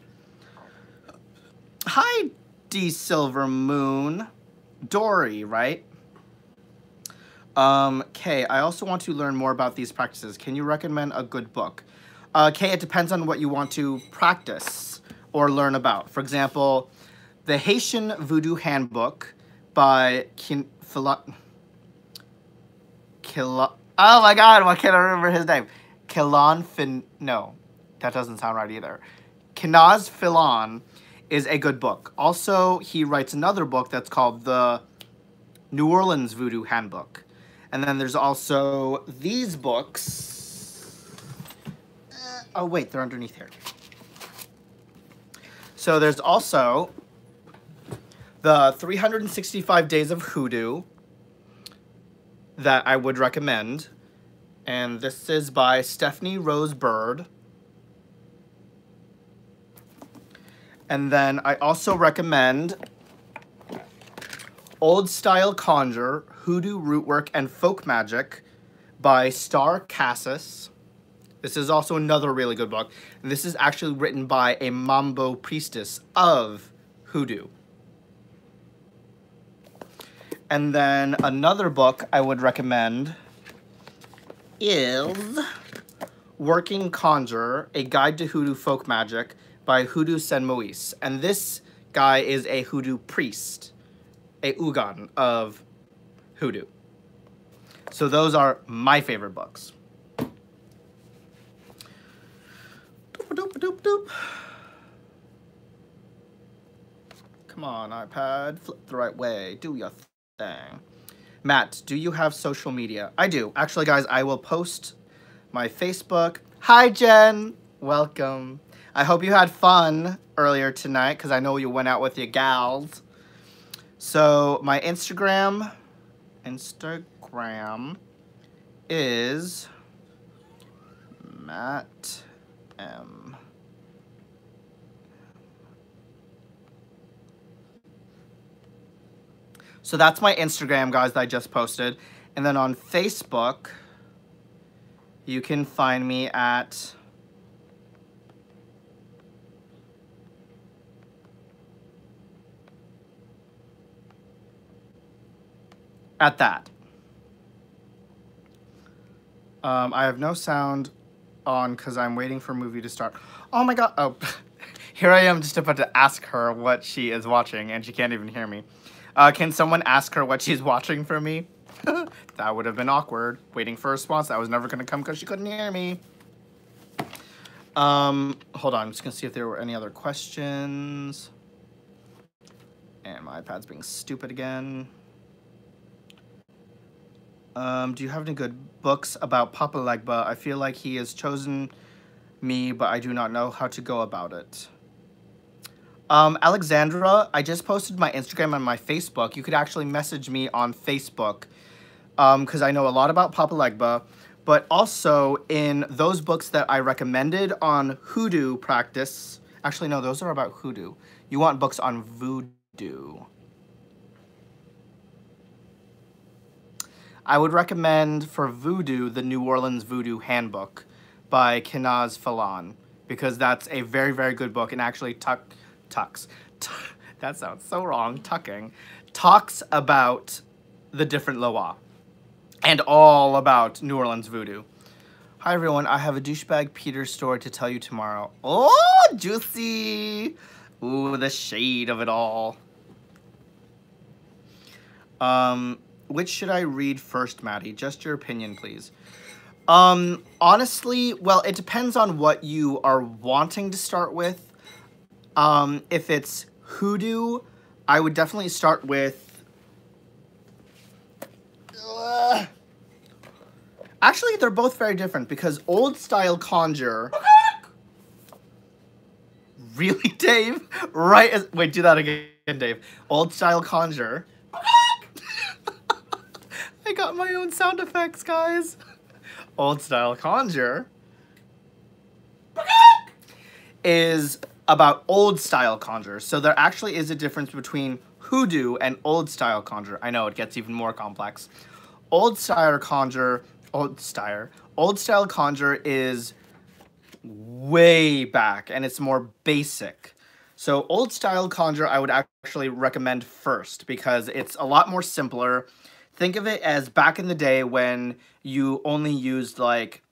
Hi, D Silver Moon. Dory, right? Kay, I also want to learn more about these practices. Can you recommend a good book? Kay, it depends on what you want to practice or learn about. For example, the Haitian Voodoo Handbook by oh my god, why can't I remember his name? No, that doesn't sound right either. Kinaz Filon is a good book. Also, he writes another book that's called the New Orleans Voodoo Handbook. And then there's also these books. Oh, wait, they're underneath here. So there's also The 365 Days of Hoodoo that I would recommend. And this is by Stephanie Rose Bird. And then I also recommend Old Style Conjure, Hoodoo Rootwork and Folk Magic by Star Cassis. This is also another really good book. And this is actually written by a Mambo priestess of Hoodoo. And then another book I would recommend is Working Conjurer, A Guide to Hoodoo Folk Magic by Hoodoo Sen Moise. And this guy is a Hoodoo priest, a Ugan of Hoodoo. So those are my favorite books. Doop. Come on, iPad, flip the right way, do your thing. Matt, do you have social media? I do. Actually, guys, I will post my Facebook. Hi, Jen. Welcome. I hope you had fun earlier tonight, because I know you went out with your gals. So, my Instagram is Matt M. So that's my Instagram, guys, that I just posted. And then on Facebook, you can find me at that. I have no sound on because I'm waiting for a movie to start. Oh my god. Oh, here I am just about to ask her what she is watching, and she can't even hear me. Can someone ask her what she's watching for me? That would have been awkward. Waiting for a response. That was never going to come because she couldn't hear me. Hold on. I'm just going to see if there were any other questions. And my iPad's being stupid again. Do you have any good books about Papa Legba? I feel like he has chosen me, but I do not know how to go about it. Alexandra, I just posted my Instagram and my Facebook. You could actually message me on Facebook, because I know a lot about Papa Legba, but also in those books that I recommended on Hoodoo practice. Actually, no, those are about Hoodoo. You want books on Voodoo. I would recommend for Voodoo, the New Orleans Voodoo Handbook by Kenaz Falan, because that's a very, very good book and actually that sounds so wrong, talks about the different Loa and all about New Orleans Voodoo. Hi, everyone. I have a douchebag Peter story to tell you tomorrow. Oh, juicy. Ooh, the shade of it all. Which should I read first, Maddie? Just your opinion, please. Honestly, well, it depends on what you are wanting to start with. If it's Hoodoo, I would definitely start with... Actually, they're both very different because Old Style Conjure... Really, Dave? Right as... Wait, do that again, Dave. Old Style Conjure... I got my own sound effects, guys. Old Style Conjure... is about Old Style Conjure. So there actually is a difference between Hoodoo and Old Style Conjure. I know, it gets even more complex. Old Style Conjure is way back, and it's more basic. So Old Style Conjure I would actually recommend first, because it's a lot more simpler. Think of it as back in the day when you only used, like,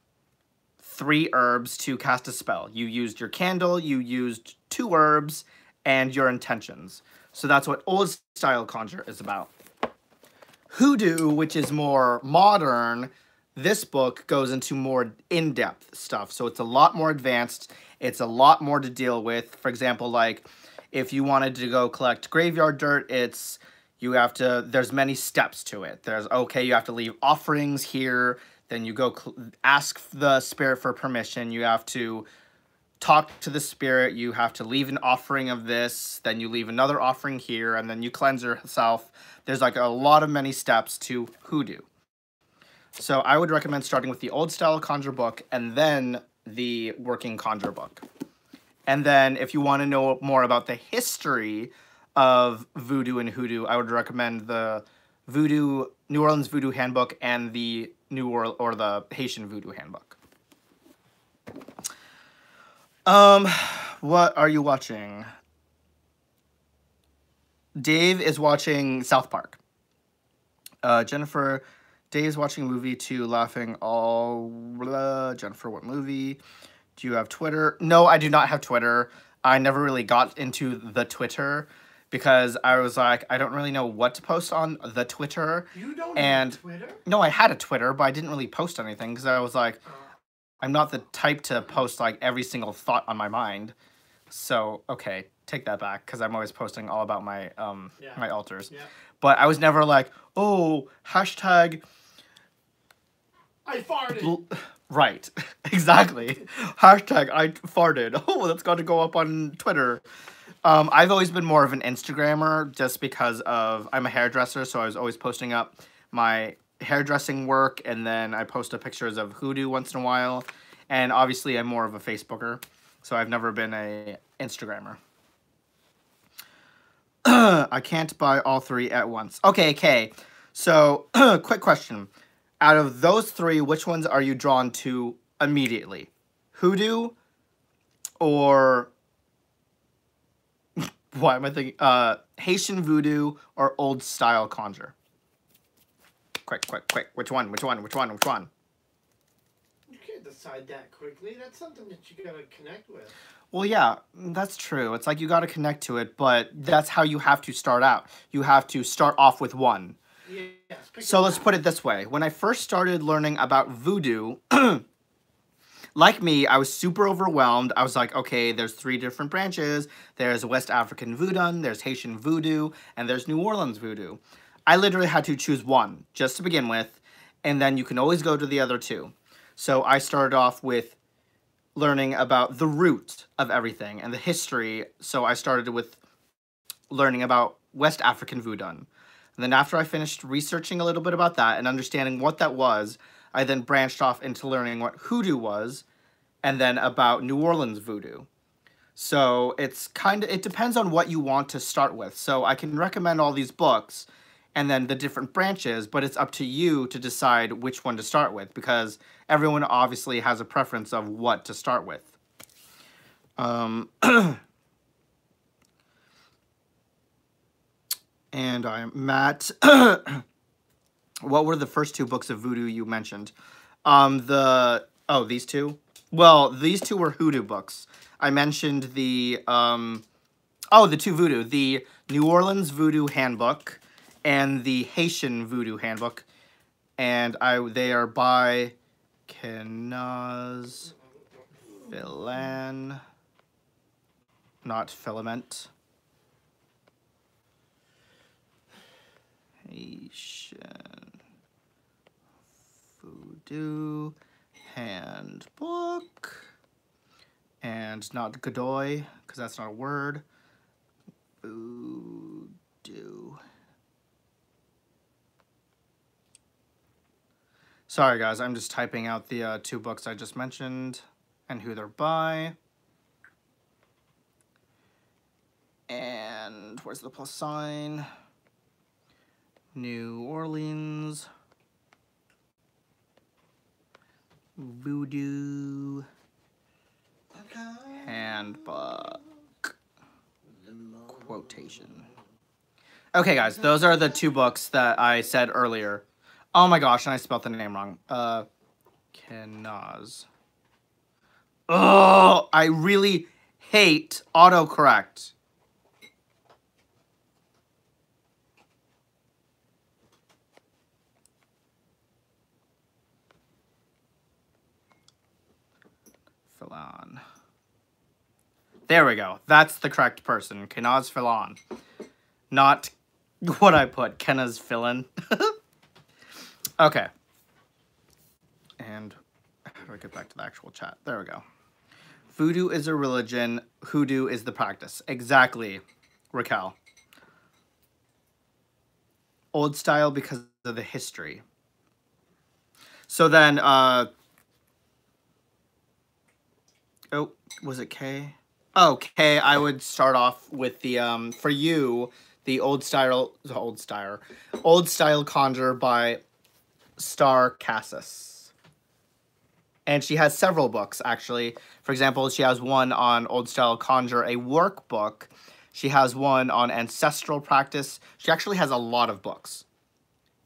3 herbs to cast a spell. You used your candle, you used 2 herbs, and your intentions. So that's what Old Style Conjure is about. Hoodoo, which is more modern, this book goes into more in-depth stuff. So it's a lot more advanced. It's a lot more to deal with. For example, like, if you wanted to go collect graveyard dirt, there's many steps to it. Okay, you have to leave offerings here. Then you go ask the spirit for permission. You have to talk to the spirit. You have to leave an offering of this, then you leave another offering here, and then you cleanse yourself. There's like a lot of many steps to hoodoo. So I would recommend starting with the old style conjure book and then the working conjure book. And then if you want to know more about the history of voodoo and hoodoo, I would recommend the New Orleans Voodoo Handbook and the the Haitian Voodoo Handbook. What are you watching? Dave is watching South Park. Jennifer, Dave's watching a movie too, laughing all blah. Jennifer, what movie? Do you have Twitter? No, I do not have Twitter. I never really got into the Twitter because I was like, I don't really know what to post on the Twitter. You don't have Twitter? No, I had a Twitter, but I didn't really post anything because I was like, I'm not the type to post like every single thought on my mind. So, okay, take that back because I'm always posting all about my my altars. Yeah. But I was never like, oh, hashtag... I farted. Right, exactly. Hashtag I farted. Oh, that's got to go up on Twitter. I've always been more of an Instagrammer just because of I'm a hairdresser, so I was always posting up my hairdressing work, and then I post pictures of hoodoo once in a while. And obviously, I'm more of a Facebooker, so I've never been a Instagrammer. I can't buy all three at once. Okay. So, quick question. Out of those three, which ones are you drawn to immediately? Hoodoo or... Why am I thinking? Haitian voodoo or old style conjure? Quick. Which one? You can't decide that quickly. That's something that you gotta connect with. Well, yeah, that's true. It's like you gotta connect to it, but that's how you have to start out. You have to start off with one. Yes, so let's put it this way. When I first started learning about voodoo, like me, I was super overwhelmed. I was like, okay, there's 3 different branches. There's West African voodoo, there's Haitian voodoo, and there's New Orleans voodoo. I literally had to choose one just to begin with, and then you can always go to the other 2. So I started off with learning about the root of everything and the history. So I started with learning about West African voodoo. And then after I finished researching a little bit about that and understanding what that was, I then branched off into learning what hoodoo was and then about New Orleans voodoo. So it depends on what you want to start with. So I can recommend all these books and then the different branches, but it's up to you to decide which one to start with because everyone obviously has a preference of what to start with. And I'm Matt. What were the first 2 books of voodoo you mentioned? These 2? Well, these 2 were hoodoo books. I mentioned the 2 voodoo. The New Orleans Voodoo Handbook and the Haitian Voodoo Handbook. And they are by Kenaz Filan. Not Filament. Haitian Voodoo Handbook. And not Godoy, because that's not a word. Voodoo. Sorry, guys, I'm just typing out the 2 books I just mentioned and who they're by. And where's the plus sign? New Orleans Voodoo Handbook quotation. Okay, guys, those are the 2 books that I said earlier. Oh my gosh, and I spelled the name wrong. Kenaz. Oh, I really hate autocorrect. Filan. There we go. That's the correct person. Kenaz Filan. Not what I put. Kenaz Filan. Okay. And how do I get back to the actual chat? There we go. Voodoo is a religion. Hoodoo is the practice. Exactly, Raquel. Old style because of the history. So then, oh, was it K? Oh, K, I would start off with the, for you, the old style conjure by Star Cassis. And she has several books, actually. For example, she has one on old style conjure, a workbook. She has one on ancestral practice. She actually has a lot of books.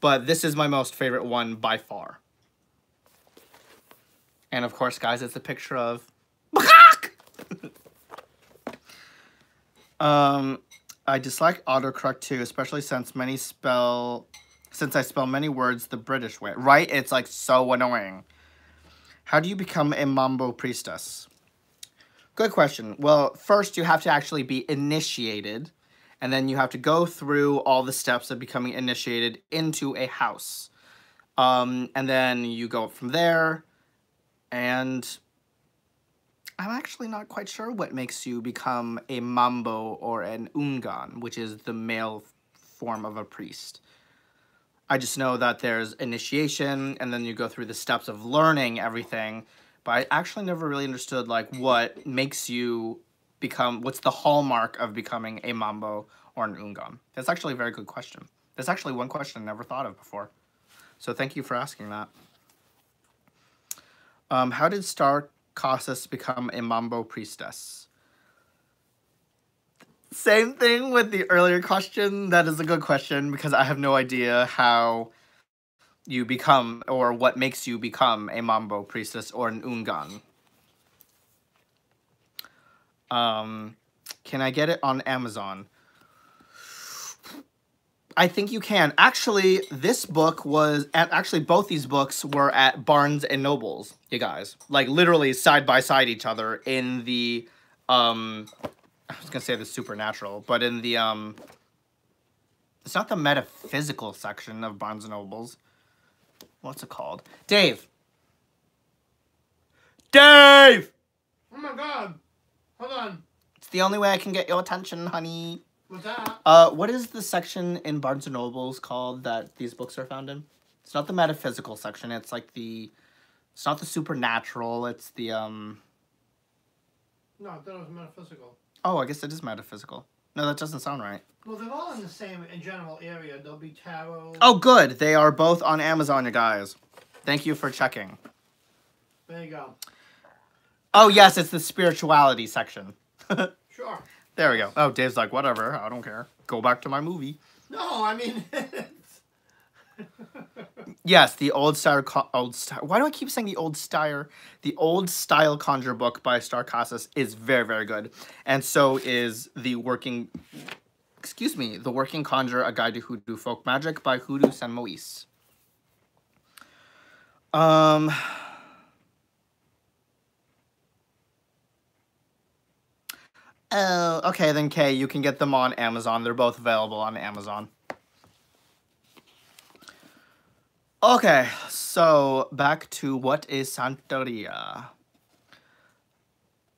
But this is my most favorite one by far. And of course, guys, it's a picture of... I dislike autocorrect too, especially since I spell many words the British way. Right? It's like so annoying. How do you become a Mambo priestess? Good question. Well, first you have to actually be initiated, and then you have to go through all the steps of becoming initiated into a house. And then you go up from there, and I'm actually not quite sure what makes you become a Mambo or an Ungan, which is the male form of a priest. I just know that there's initiation, and then you go through the steps of learning everything, but I actually never really understood, like, what makes you become, what's the hallmark of becoming a Mambo or an Ungan? That's actually a very good question. That's actually one question I never thought of before. So thank you for asking that. How did Star Cassis become a Mambo priestess? Same thing with the earlier question. That is a good question because I have no idea how you become or what makes you become a Mambo priestess or an Ungan. Can I get it on Amazon? I think you can. Actually, this book was... Actually, both these books were at Barnes and Nobles, you guys. Like, literally side by side each other in the... I was going to say the supernatural, but in the... It's not the metaphysical section of Barnes and Nobles. What's it called? Dave! Dave! Oh my god. Hold on. It's the only way I can get your attention, honey. What's that? What is the section in Barnes and Nobles called that these books are found in? It's not the metaphysical section. It's like the... It's not the supernatural. It's the, No, I thought it was metaphysical. Oh, I guess it is metaphysical. No, that doesn't sound right. Well, they're all in the same, in general area. There'll be tarot. Oh, good. They are both on Amazon, you guys. Thank you for checking. There you go. Oh, yes, it's the spirituality section. Sure. There we go. Oh, Dave's like, whatever. I don't care. Go back to my movie. No, I mean... Yes, the old style... Why do I keep saying the old style? The old style conjure book by Star Cassis is very, very good. And so is the working... Excuse me. The Working Conjure, A Guide to Hoodoo Folk Magic by Hoodoo San Moise. Oh, okay, then Kay, you can get them on Amazon. They're both available on Amazon. Okay, so back to what is Santeria?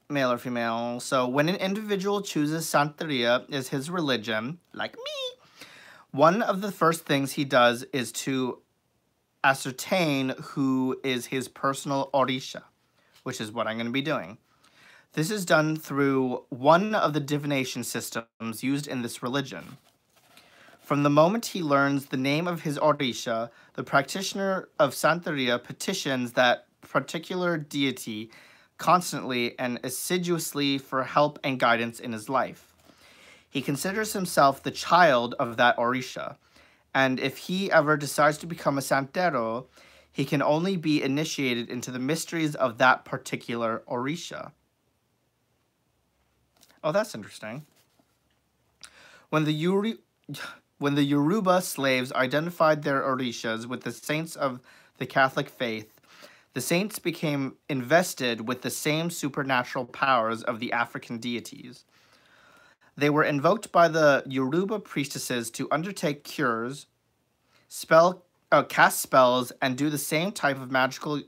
Male or female? So when an individual chooses Santeria as his religion, like me, one of the first things he does is to ascertain who is his personal Orisha, which is what I'm going to be doing. This is done through one of the divination systems used in this religion. From the moment he learns the name of his Orisha, the practitioner of Santeria petitions that particular deity constantly and assiduously for help and guidance in his life. He considers himself the child of that Orisha, and if he ever decides to become a Santero, he can only be initiated into the mysteries of that particular Orisha. Oh, that's interesting. When the Yoruba slaves identified their Orishas with the saints of the Catholic faith, the saints became invested with the same supernatural powers of the African deities. They were invoked by the Yoruba priestesses to undertake cures, cast spells, and do the same type of magic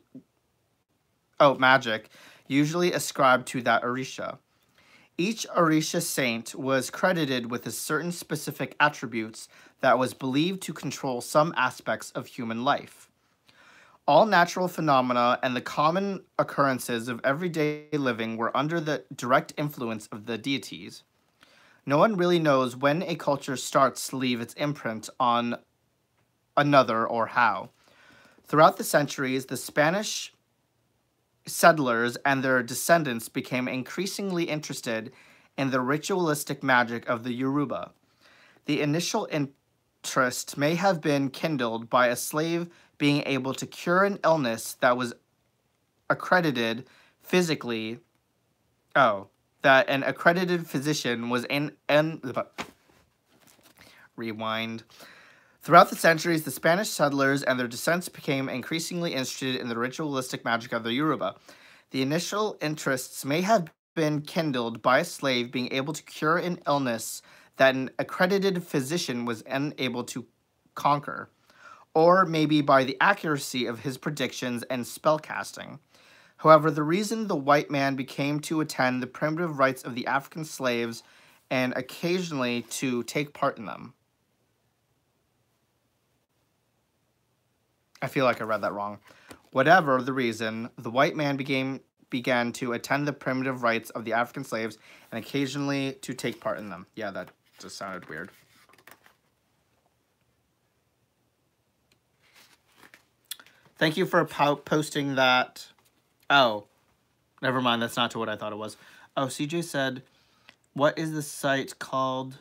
usually ascribed to that Orisha. Each Orisha saint was credited with a certain specific attributes that was believed to control some aspects of human life. All natural phenomena and the common occurrences of everyday living were under the direct influence of the deities. No one really knows when a culture starts to leave its imprint on another or how. Throughout the centuries, the Spanish settlers and their descendants became increasingly interested in the ritualistic magic of the Yoruba. The initial interest may have been kindled by a slave being able to cure an illness that was accredited physically. That an accredited physician was rewind. Throughout the centuries, the Spanish settlers and their descendants became increasingly interested in the ritualistic magic of the Yoruba. The initial interests may have been kindled by a slave being able to cure an illness that an accredited physician was unable to conquer, or maybe by the accuracy of his predictions and spellcasting. However, the reason the white man became to attend the primitive rites of the African slaves and occasionally to take part in them. I feel like I read that wrong. Whatever the reason, the white man began to attend the primitive rites of the African slaves and occasionally to take part in them. Yeah, that just sounded weird. Thank you for posting that. Oh, never mind. That's not to what I thought it was. Oh, CJ said, what is the site called?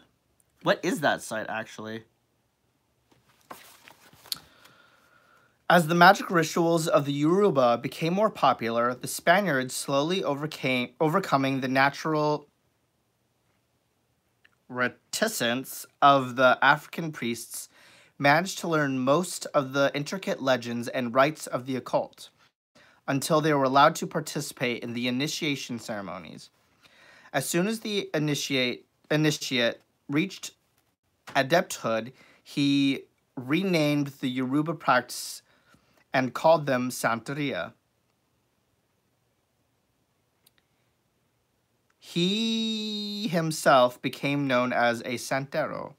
What is that site, actually? As the magic rituals of the Yoruba became more popular, the Spaniards slowly overcoming the natural reticence of the African priests, managed to learn most of the intricate legends and rites of the occult, until they were allowed to participate in the initiation ceremonies. As soon as the initiate reached adepthood, he renamed the Yoruba practice and called them Santeria. He himself became known as a Santero.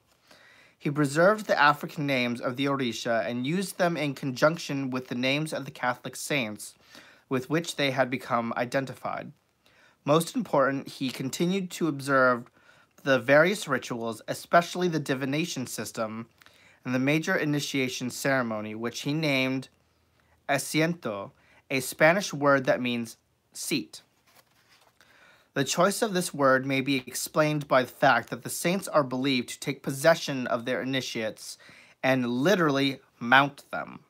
He preserved the African names of the Orisha and used them in conjunction with the names of the Catholic saints with which they had become identified. Most important, he continued to observe the various rituals, especially the divination system and the major initiation ceremony, which he named asiento, a Spanish word that means seat. The choice of this word may be explained by the fact that the saints are believed to take possession of their initiates and literally mount them.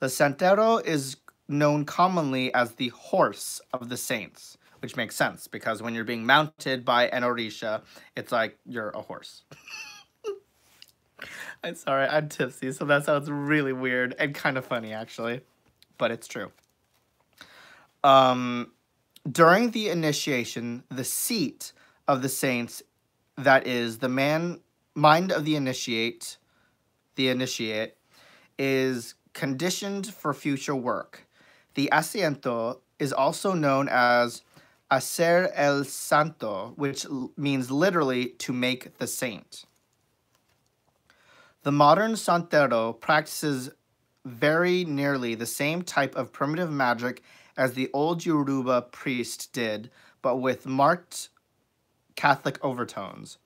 The Santero is known commonly as the horse of the saints, which makes sense because when you're being mounted by an Orisha, it's like you're a horse. I'm sorry, I'm tipsy, so that sounds really weird and kind of funny, actually. But it's true. During the initiation, the seat of the saints, that is, the mind of the initiate, is conditioned for future work. The asiento is also known as hacer el santo, which means literally to make the saint. The modern santero practices very nearly the same type of primitive magic as the old Yoruba priest did, but with marked Catholic overtones.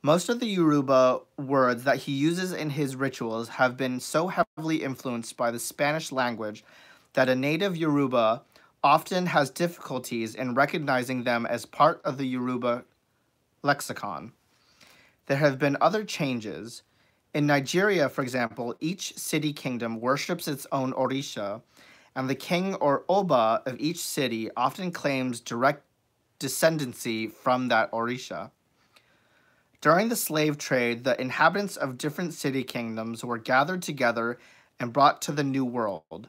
Most of the Yoruba words that he uses in his rituals have been so heavily influenced by the Spanish language that a native Yoruba often has difficulties in recognizing them as part of the Yoruba lexicon. There have been other changes. In Nigeria, for example, each city kingdom worships its own Orisha, and the king or Oba of each city often claims direct descendancy from that Orisha. During the slave trade, the inhabitants of different city kingdoms were gathered together and brought to the New World.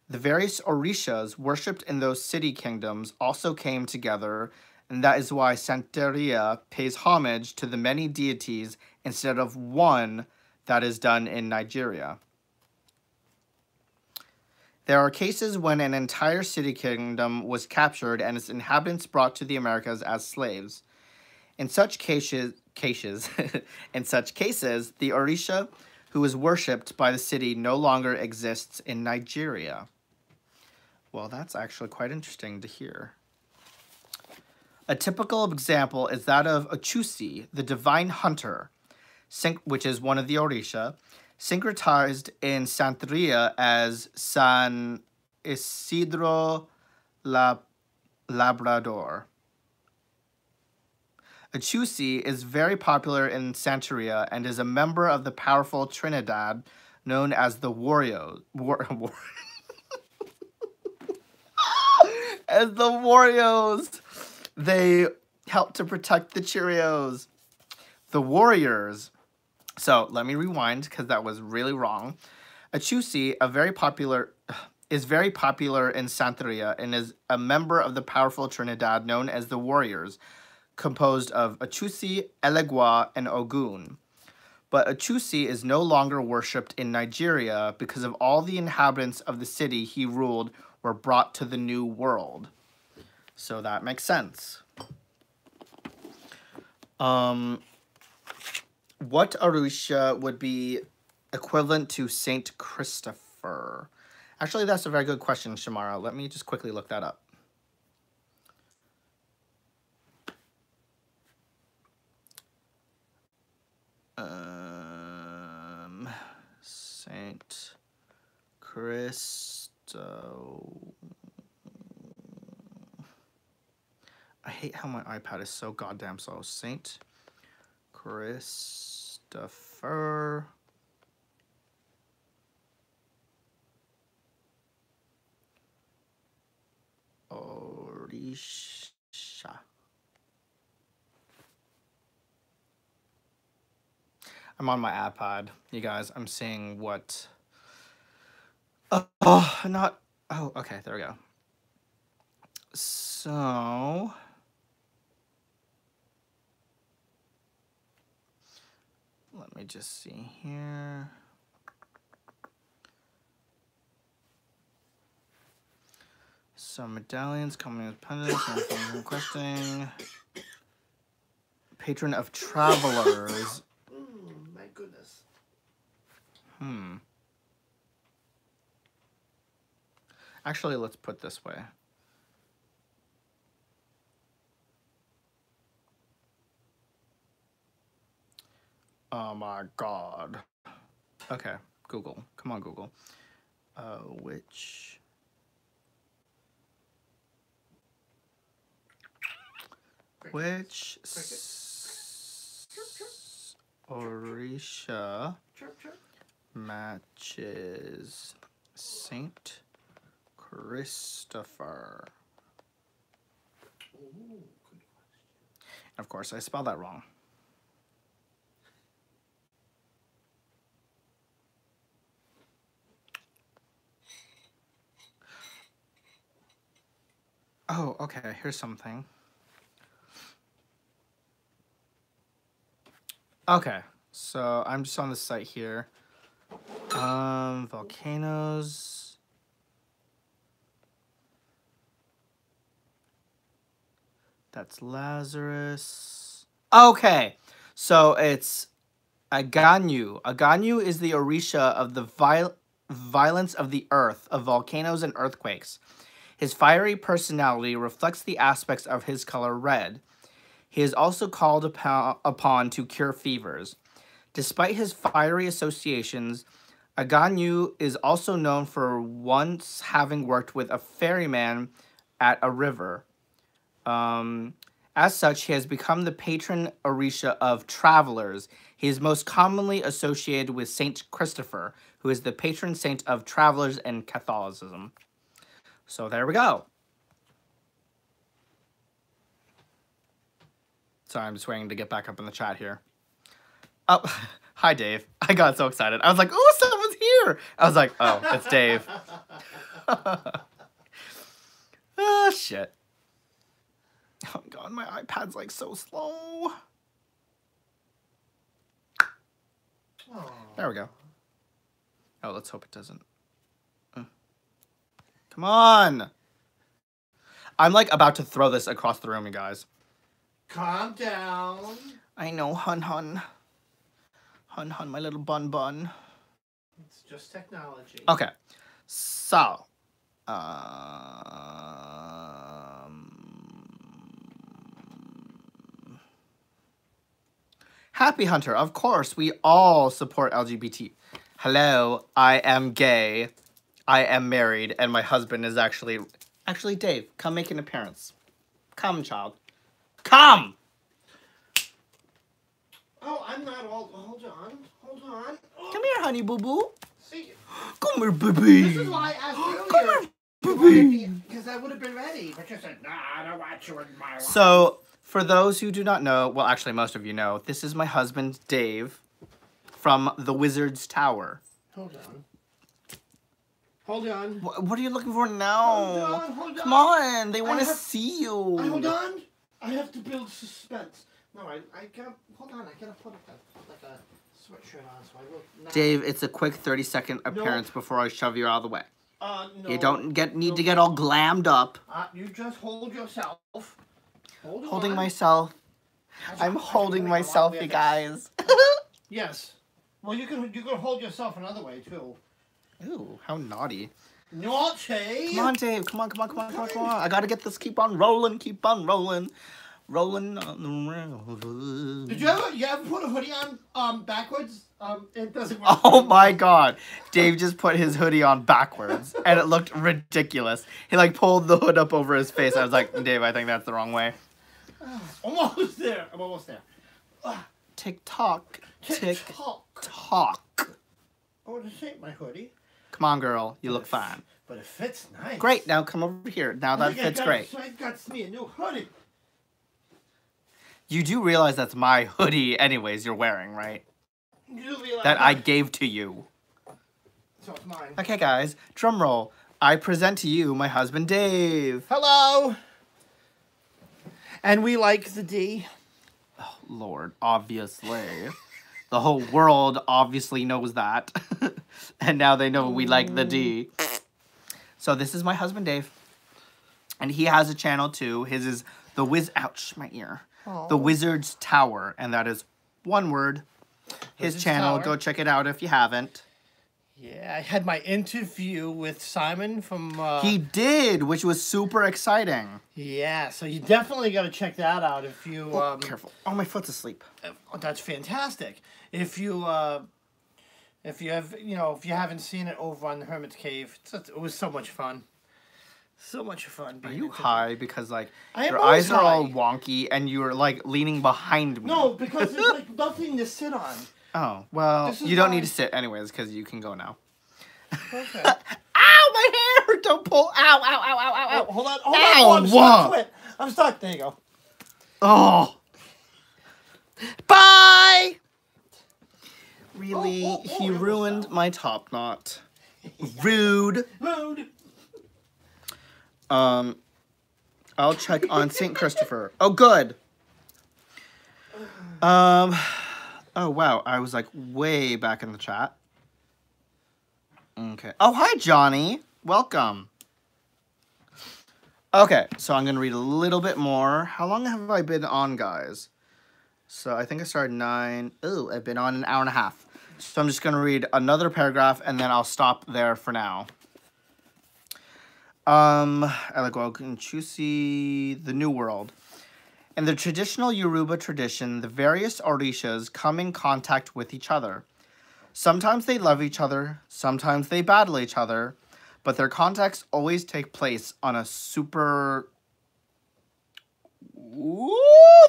The various Orishas worshipped in those city kingdoms also came together, and that is why Santeria pays homage to the many deities instead of one that is done in Nigeria. There are cases when an entire city kingdom was captured and its inhabitants brought to the Americas as slaves. In such cases, in such cases, the Orisha who is worshipped by the city no longer exists in Nigeria. Well, that's actually quite interesting to hear. A typical example is that of Ochusi, the divine hunter, which is one of the Orisha, syncretized in Santeria as San Isidro Labrador. Ochusi is very popular in Santeria and is a member of the powerful Trinidad known as the as the Warriors. They help to protect the Cheerios. The Warriors. So let me rewind because that was really wrong. Ochusi is very popular in Santeria and is a member of the powerful Trinidad known as the Warriors, composed of Ochusi, Elegua, and Ogun. But Ochusi is no longer worshipped in Nigeria because of all the inhabitants of the city he ruled were brought to the New World. So that makes sense. What Orisha would be equivalent to Saint Christopher? Actually, that's a very good question, Shamara. Let me just quickly look that up. Saint Christo. I hate how my iPad is so goddamn slow. Saint Christopher. Orisha. I'm on my iPad, you guys. I'm seeing what... Oh, not... Oh, okay, there we go. So... Let me just see here. Some medallions coming with pendants and requesting. Patron of travelers. My goodness. Actually, let's put it this way. Oh my god. Okay, Google. Come on, Google. Which... Which Orisha matches Saint Christopher? Ooh, good question. Of course, I spelled that wrong. Oh, okay, here's something. Okay, so I'm just on the site here. Volcanoes. That's Lazarus. Okay, so it's Aganyu. Aganyu is the Orisha of the violence of the earth, of volcanoes and earthquakes. His fiery personality reflects the aspects of his color red. He is also called upon to cure fevers. Despite his fiery associations, Aganyu is also known for once having worked with a ferryman at a river. As such, he has become the patron Orisha of travelers. He is most commonly associated with Saint Christopher, who is the patron saint of travelers in Catholicism. So there we go. Sorry, I'm just waiting to get back up in the chat here. Oh, hi, Dave. I got so excited. I was like, oh, someone's here. I was like, oh, it's Dave. Oh, shit. Oh, God, my iPad's, like, so slow. Aww. There we go. Oh, let's hope it doesn't. Come on. I'm like about to throw this across the room, you guys. Calm down. I know, hun, hun. Hun, hun, my little bun, bun. It's just technology. Okay. So. Happy Hunter, of course, we all support LGBT. Hello, I am gay. I am married, and my husband is actually Dave. Come make an appearance. Come, child. Come. Oh, I'm not all. Hold on. Oh, Come here, honey, boo boo. see, Come here, baby. this is why I asked you Come earlier. here, baby. Because I would have been ready, but you said, "Nah, I don't want you in my life." So, for those who do not know, well, actually, most of you know, this is my husband, Dave, from the Wizard's Tower. Hold on. Hold on. What are you looking for now? Hold on. Come on, they want to see you. Hold on. I have to build suspense. No, I can't. Hold on. I gotta put like a sweatshirt on so I look nice. Dave, it's a quick 30-second appearance before I shove you out of the way. No. You don't need to get all glammed up. You just hold yourself. Holding myself. I'm holding myself, you guys. Yes. Well, you can hold yourself another way too. Ooh, how naughty. Naughty. Come on, Dave. Come on. I gotta get this. Keep on rolling. Rolling on the rail. Did you ever put a hoodie on backwards? It doesn't work. Oh my god. Dave just put his hoodie on backwards and it looked ridiculous. He like pulled the hood up over his face. I was like, Dave, I think that's the wrong way. Almost there. I'm almost there. Tick tock. Tick tock. Oh, this ain't my hoodie. Come on, girl. You look fine. But it fits nice. Great. Now come over here. Now that fits great. So I got me a new hoodie. You do realize that's my hoodie anyways you're wearing, right? You realize That I gave to you. So it's mine. Okay, guys. Drum roll. I present to you my husband, Dave. Hello. And we like the D. Oh, Lord. Obviously. The whole world obviously knows that. And now they know we like the D. So this is my husband, Dave. And he has a channel, too. His is ouch, my ear. The Wizard's Tower, and that is one word. His Wizard's channel, Tower. go check it out if you haven't. Yeah, I had my interview with Simon from... He did, which was super exciting. Yeah, so you definitely got to check that out if you... Careful. Oh, my foot's asleep. That's fantastic. If you have, if you haven't seen it over on the Hermit's Cave, it was so much fun. So much fun. Are you high? Because, like, I am your always eyes are all high. wonky, and you're, like, leaning behind me. No, because there's, like, nothing to sit on. Oh, well, This is you don't why- need to sit anyways, because you can go now. Okay. Ow, my hair! Don't pull. Ow, ow, ow, ow, ow, ow. Hold on. Ow, Oh, I'm stuck what? to it. I'm stuck. There you go. Oh. Bye! Really? Oh, He it ruined was my top knot. Rude. Rude. I'll check on St. Christopher. Oh, good. Oh, wow. I was, like, way back in the chat. Okay. Oh, hi, Johnny. Welcome. Okay, so I'm going to read a little bit more. How long have I been on, guys? So I think I started 9. Ooh, I've been on an hour and a half. So I'm just going to read another paragraph, and then I'll stop there for now. Chusi, the New World. In the traditional Yoruba tradition, the various Orishas come in contact with each other. Sometimes they love each other, sometimes they battle each other, but their contacts always take place on a super... Ooh,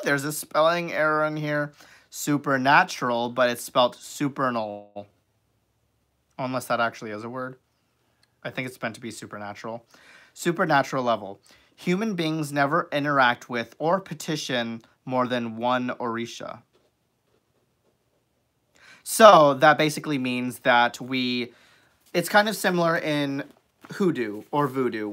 there's a spelling error in here. Supernatural, but it's spelled supernal. Unless that actually is a word. I think it's meant to be supernatural. Supernatural level. Human beings never interact with or petition more than one Orisha. So that basically means that it's kind of similar in hoodoo or voodoo.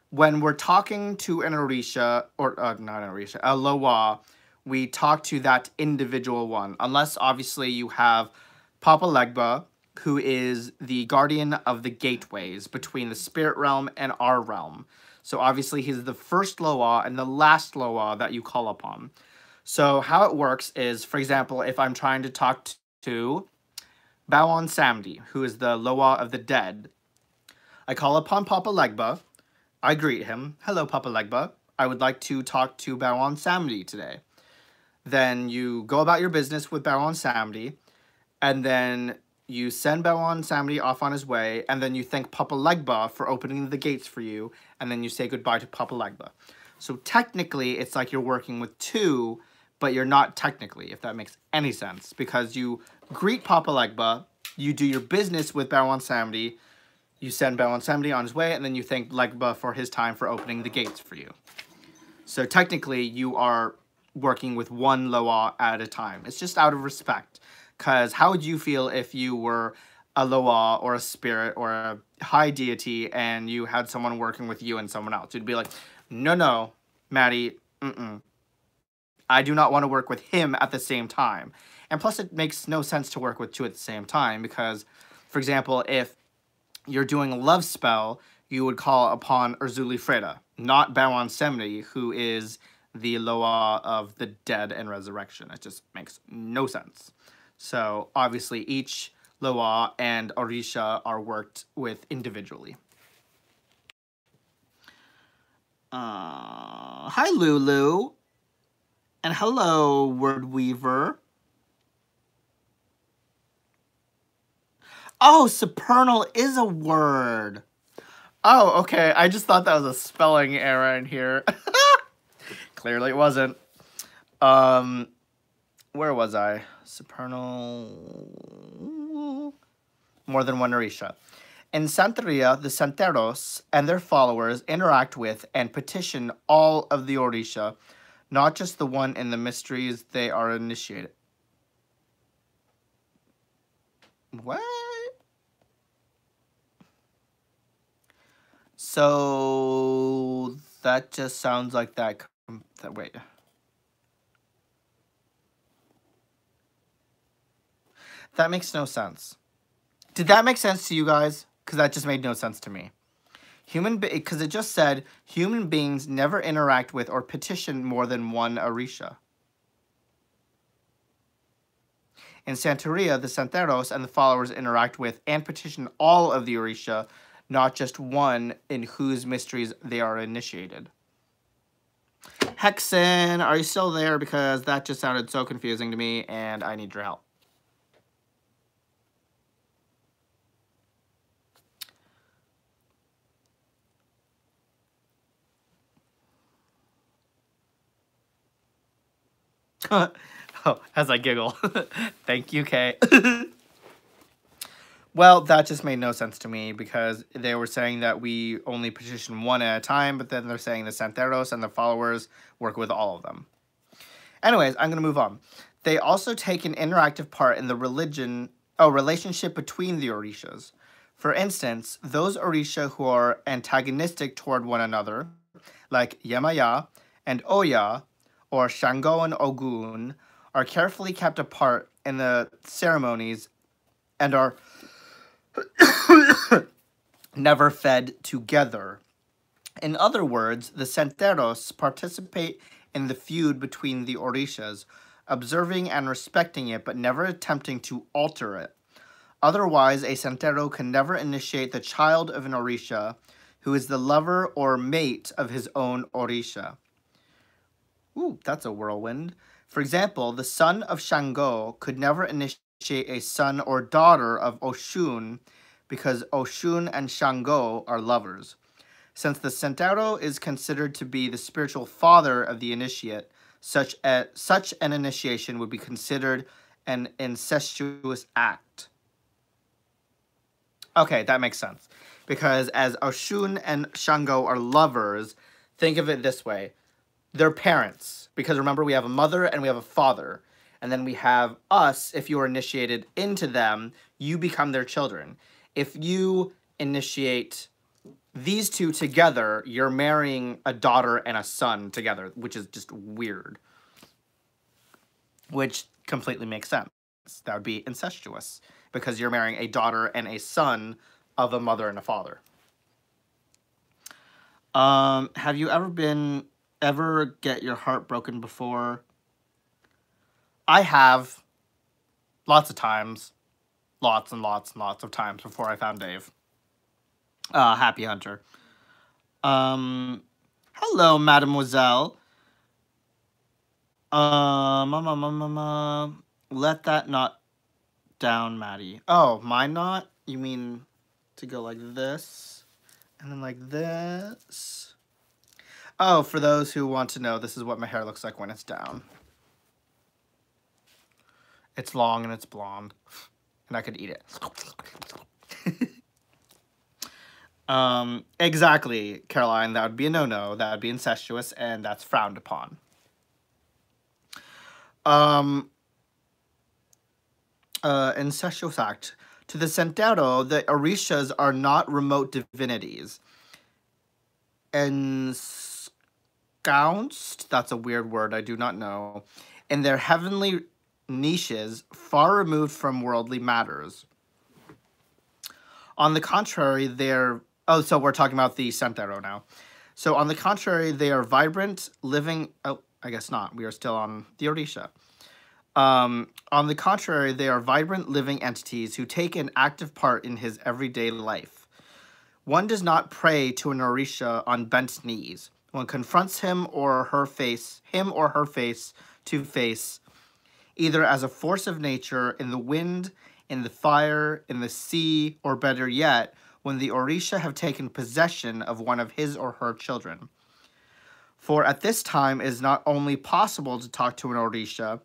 When we're talking to an Orisha, or not an Orisha, a Loa, we talk to that individual one. Unless, obviously, you have Papa Legba, who is the guardian of the gateways between the spirit realm and our realm. So obviously he's the first Loa and the last Loa that you call upon. So how it works is, for example, if I'm trying to talk to Bawan Samdi, who is the Loa of the dead, I call upon Papa Legba. I greet him. Hello, Papa Legba. I would like to talk to Bawan Samdi today. Then you go about your business with Bawan Samdi, and then you send Bawan Samdi off on his way, and then you thank Papa Legba for opening the gates for you, and then you say goodbye to Papa Legba. So technically, it's like you're working with two, but you're not technically, if that makes any sense, because you greet Papa Legba, you do your business with Bawan Samdi, you send Bawan Samdi on his way, and then you thank Legba for his time for opening the gates for you. So technically, you are working with one Loa at a time. It's just out of respect. Because how would you feel if you were a Loa or a spirit or a high deity and you had someone working with you and someone else? You'd be like, no, Maddie, I do not want to work with him at the same time. And plus, it makes no sense to work with two at the same time because, for example, if you're doing a love spell, you would call upon Urzuli Freda, not Bawan Semni, who is the Loa of the dead and resurrection. It just makes no sense. So, obviously, each Loa and Orisha are worked with individually. Hi, Lulu. And hello, Word Weaver. Oh, supernal is a word. Oh, okay. I just thought that was a spelling error in here. Clearly it wasn't. Where was I? Supernal. More than one Orisha. In Santeria, the Santeros and their followers interact with and petition all of the Orisha, not just the one in the mysteries they are initiated. What? So that just sounds like that. Wait. That makes no sense. Did that make sense to you guys? Because that just made no sense to me. Because it just said human beings never interact with or petition more than one Orisha. In Santeria, the Santeros and the followers interact with and petition all of the Orisha, not just one in whose mysteries they are initiated. Hexen, are you still there? Because that just sounded so confusing to me, and I need your help. Oh, as I giggle. Thank you, Kay. Well, that just made no sense to me because they were saying that we only petition one at a time, but then they're saying the Santeros and the followers work with all of them. Anyways, I'm going to move on. They also take an interactive part in the relationship between the Orishas. For instance, those Orisha who are antagonistic toward one another, like Yemaya and Oya, or Shango and Ogun, are carefully kept apart in the ceremonies and are never fed together. In other words, the Santeros participate in the feud between the Orishas, observing and respecting it, but never attempting to alter it. Otherwise, a Santero can never initiate the child of an Orisha, who is the lover or mate of his own Orisha. Ooh, that's a whirlwind. For example, the son of Shango could never initiate a son or daughter of Oshun because Oshun and Shango are lovers. Since the Santero is considered to be the spiritual father of the initiate, such an initiation would be considered an incestuous act. Okay, that makes sense. Because as Oshun and Shango are lovers, think of it this way. They're parents. Because remember, we have a mother and we have a father. And then we have us, if you are initiated into them, you become their children. If you initiate these two together, you're marrying a daughter and a son together, which is just weird. Which completely makes sense. That would be incestuous. because you're marrying a daughter and a son of a mother and a father. Have you ever get your heart broken before? I have. Lots of times. Lots and lots and lots of times before I found Dave. Happy Hunter. Hello, mademoiselle. Let that knot down, Maddie. Oh, my knot? You mean to go like this? And then like this? Oh, for those who want to know, this is what my hair looks like when it's down. It's long and it's blonde. And I could eat it. Exactly, Caroline. That would be a no-no. That would be incestuous, and that's frowned upon. Incestuous act. To the Santero, the Orishas are not remote divinities. Ensconced, that's a weird word, I do not know, in their heavenly niches, far removed from worldly matters. On the contrary, they're... Oh, so we're talking about the Santero now. So on the contrary, they are vibrant, living... Oh, I guess not. We are still on the Orisha. On the contrary, they are vibrant, living entities who take an active part in his everyday life. One does not pray to an Orisha on bent knees. One confronts him or her face to face, either as a force of nature, in the wind, in the fire, in the sea, or better yet, when the Orisha have taken possession of one of his or her children. For at this time it is not only possible to talk to an Orisha,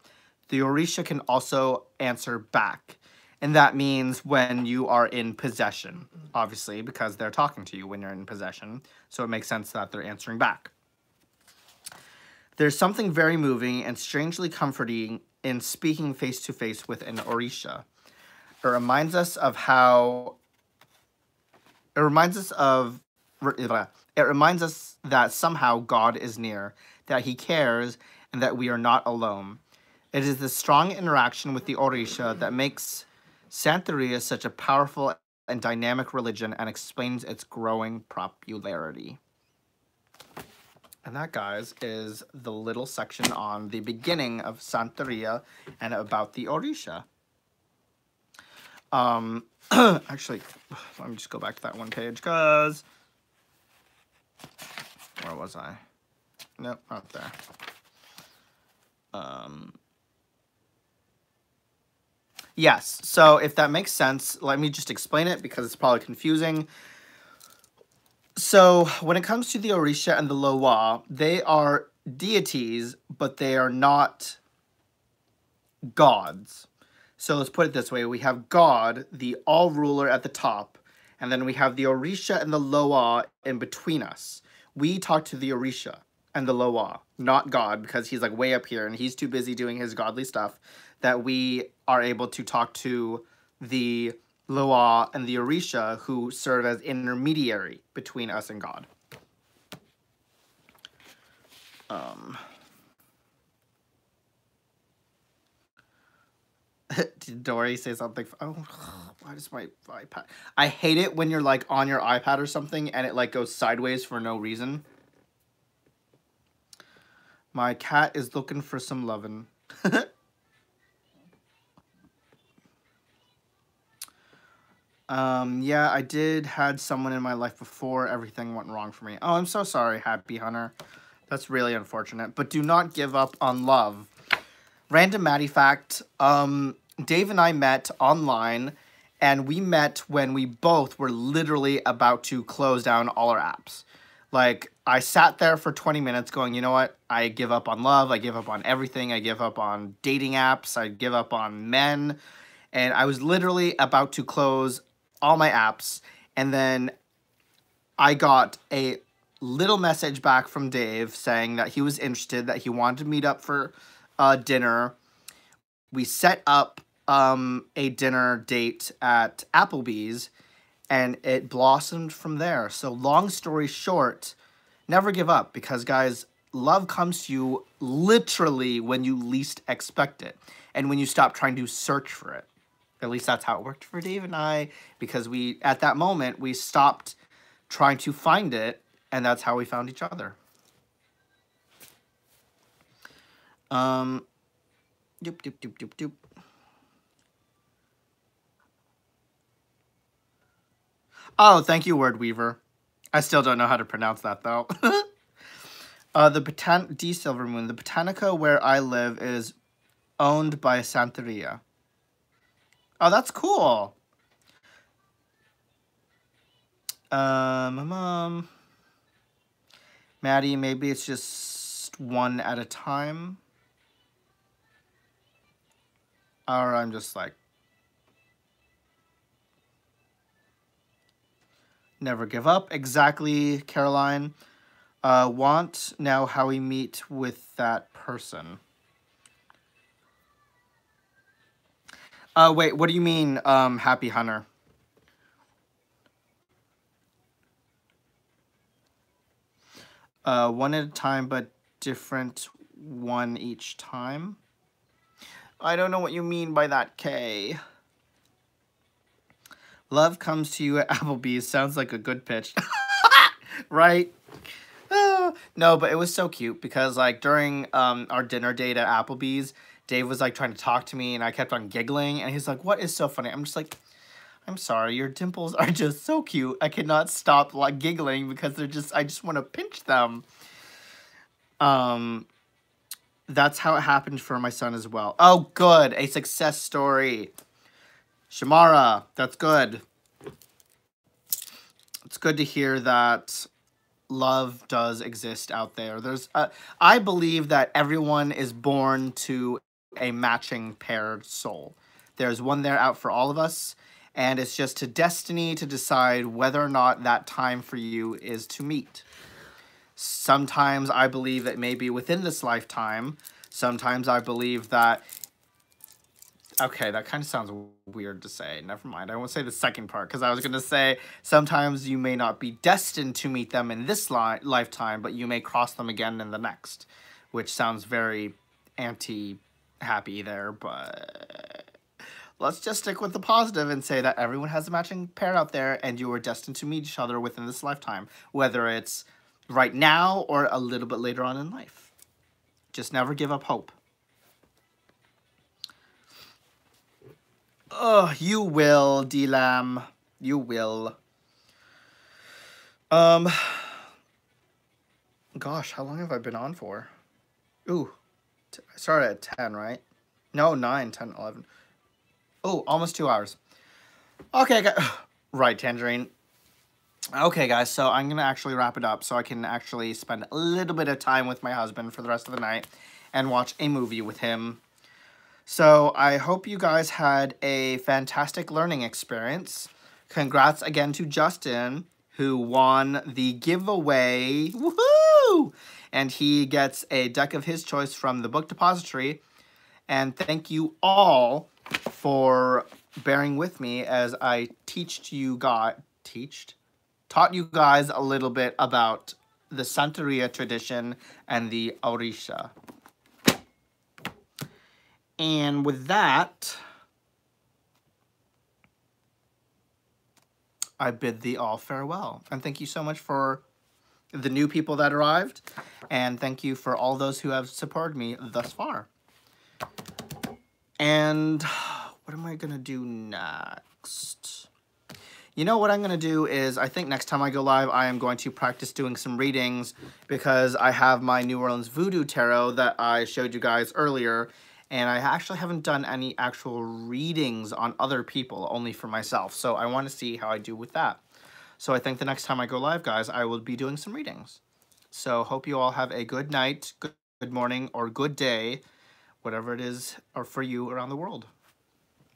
the Orisha can also answer back. And that means when you are in possession, obviously, because they're talking to you when you're in possession. So it makes sense that they're answering back. There's something very moving and strangely comforting in speaking face-to-face with an Orisha. It reminds us that somehow God is near, that he cares, and that we are not alone. It is the strong interaction with the Orisha that makes Santeria such a powerful and dynamic religion and explains its growing popularity. And that, guys, is the little section on the beginning of Santeria and about the Orisha. Actually, let me just go back to that one page, because... Where was I? Nope, not there. Yes, so if that makes sense, let me just explain it, because it's probably confusing. So, when it comes to the Orisha and the Loa, they are deities, but they are not gods. So let's put it this way. We have God, the all-ruler at the top, and then we have the Orisha and the Loa in between us. We talk to the Orisha and the Loa, not God, because he's like way up here, and he's too busy doing his godly stuff, that we are able to talk to the Loa and the Orisha, who serve as intermediary between us and God. Did Dory say something? Oh, why does my iPad... I hate it when you're like on your iPad or something and it like goes sideways for no reason. My cat is looking for some lovin'. Yeah, I had someone in my life before everything went wrong for me. Oh, I'm so sorry, Happy Hunter. That's really unfortunate. But do not give up on love. Random Maddie fact, Dave and I met online, and we met when we both were literally about to close down all our apps. Like, I sat there for 20 minutes going, you know what? I give up on love. I give up on everything. I give up on dating apps. I give up on men. And I was literally about to close all my apps. And then I got a little message back from Dave saying that he was interested, that he wanted to meet up for dinner. We set up a dinner date at Applebee's, and it blossomed from there. So long story short, never give up, because guys, love comes to you literally when you least expect it, and when you stop trying to search for it. At least that's how it worked for Dave and I, because at that moment, we stopped trying to find it, and that's how we found each other. Doop, doop, doop, doop, doop. Oh, thank you, Word Weaver. I still don't know how to pronounce that, though. D. Silvermoon. The Botanica where I live is owned by Santeria. Oh, that's cool. Maddie, maybe it's just one at a time. Or I'm just like, never give up. Exactly, Caroline. Want now how we meet with that person. Wait, what do you mean, Happy Hunter? One at a time, but different one each time. I don't know what you mean by that, Kay. Love comes to you at Applebee's. Sounds like a good pitch. Right? No, but it was so cute because, like, during our dinner date at Applebee's, Dave was, like, trying to talk to me, and I kept on giggling, and he's like, what is so funny? I'm just like, I'm sorry, your dimples are just so cute. I cannot stop, like, giggling because I just want to pinch them. That's how it happened for my son as well. Oh, good. A success story. Shamara, that's good. It's good to hear that love does exist out there. I believe that everyone is born to a matching paired soul. There's one there out for all of us, and it's just to destiny to decide whether or not that time for you is to meet. Sometimes I believe that maybe within this lifetime. Sometimes I believe that... Okay, that kind of sounds weird to say. Never mind. I won't say the second part, because I was going to say sometimes you may not be destined to meet them in this lifetime, but you may cross them again in the next, which sounds very anti-happy there, but let's just stick with the positive and say that everyone has a matching pair out there, and you are destined to meet each other within this lifetime, whether it's right now or a little bit later on in life. Just never give up hope. Oh, you will, D-Lam. You will. Gosh, how long have I been on for? Ooh, I started at 10, right? No, 9, 10, 11. Oh, almost 2 hours. Okay, right, Tangerine. Okay, guys, so I'm going to actually wrap it up so I can actually spend a little bit of time with my husband for the rest of the night and watch a movie with him. So I hope you guys had a fantastic learning experience. Congrats again to Justin, who won the giveaway. Woohoo! And he gets a deck of his choice from the book depository. And thank you all for bearing with me as I taught you guys a little bit about the Santeria tradition and the Orisha. And with that, I bid thee all farewell. And thank you so much for the new people that arrived. And thank you for all those who have supported me thus far. And what am I going to do next? You know what I'm going to do is, I think next time I go live, I am going to practice doing some readings because I have my New Orleans Voodoo Tarot that I showed you guys earlier, and I actually haven't done any actual readings on other people, only for myself, so I want to see how I do with that. So I think the next time I go live, guys, I will be doing some readings. So hope you all have a good night, good morning, or good day, whatever it is or for you around the world.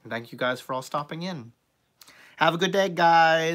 And thank you guys for all stopping in. Have a good day, guys.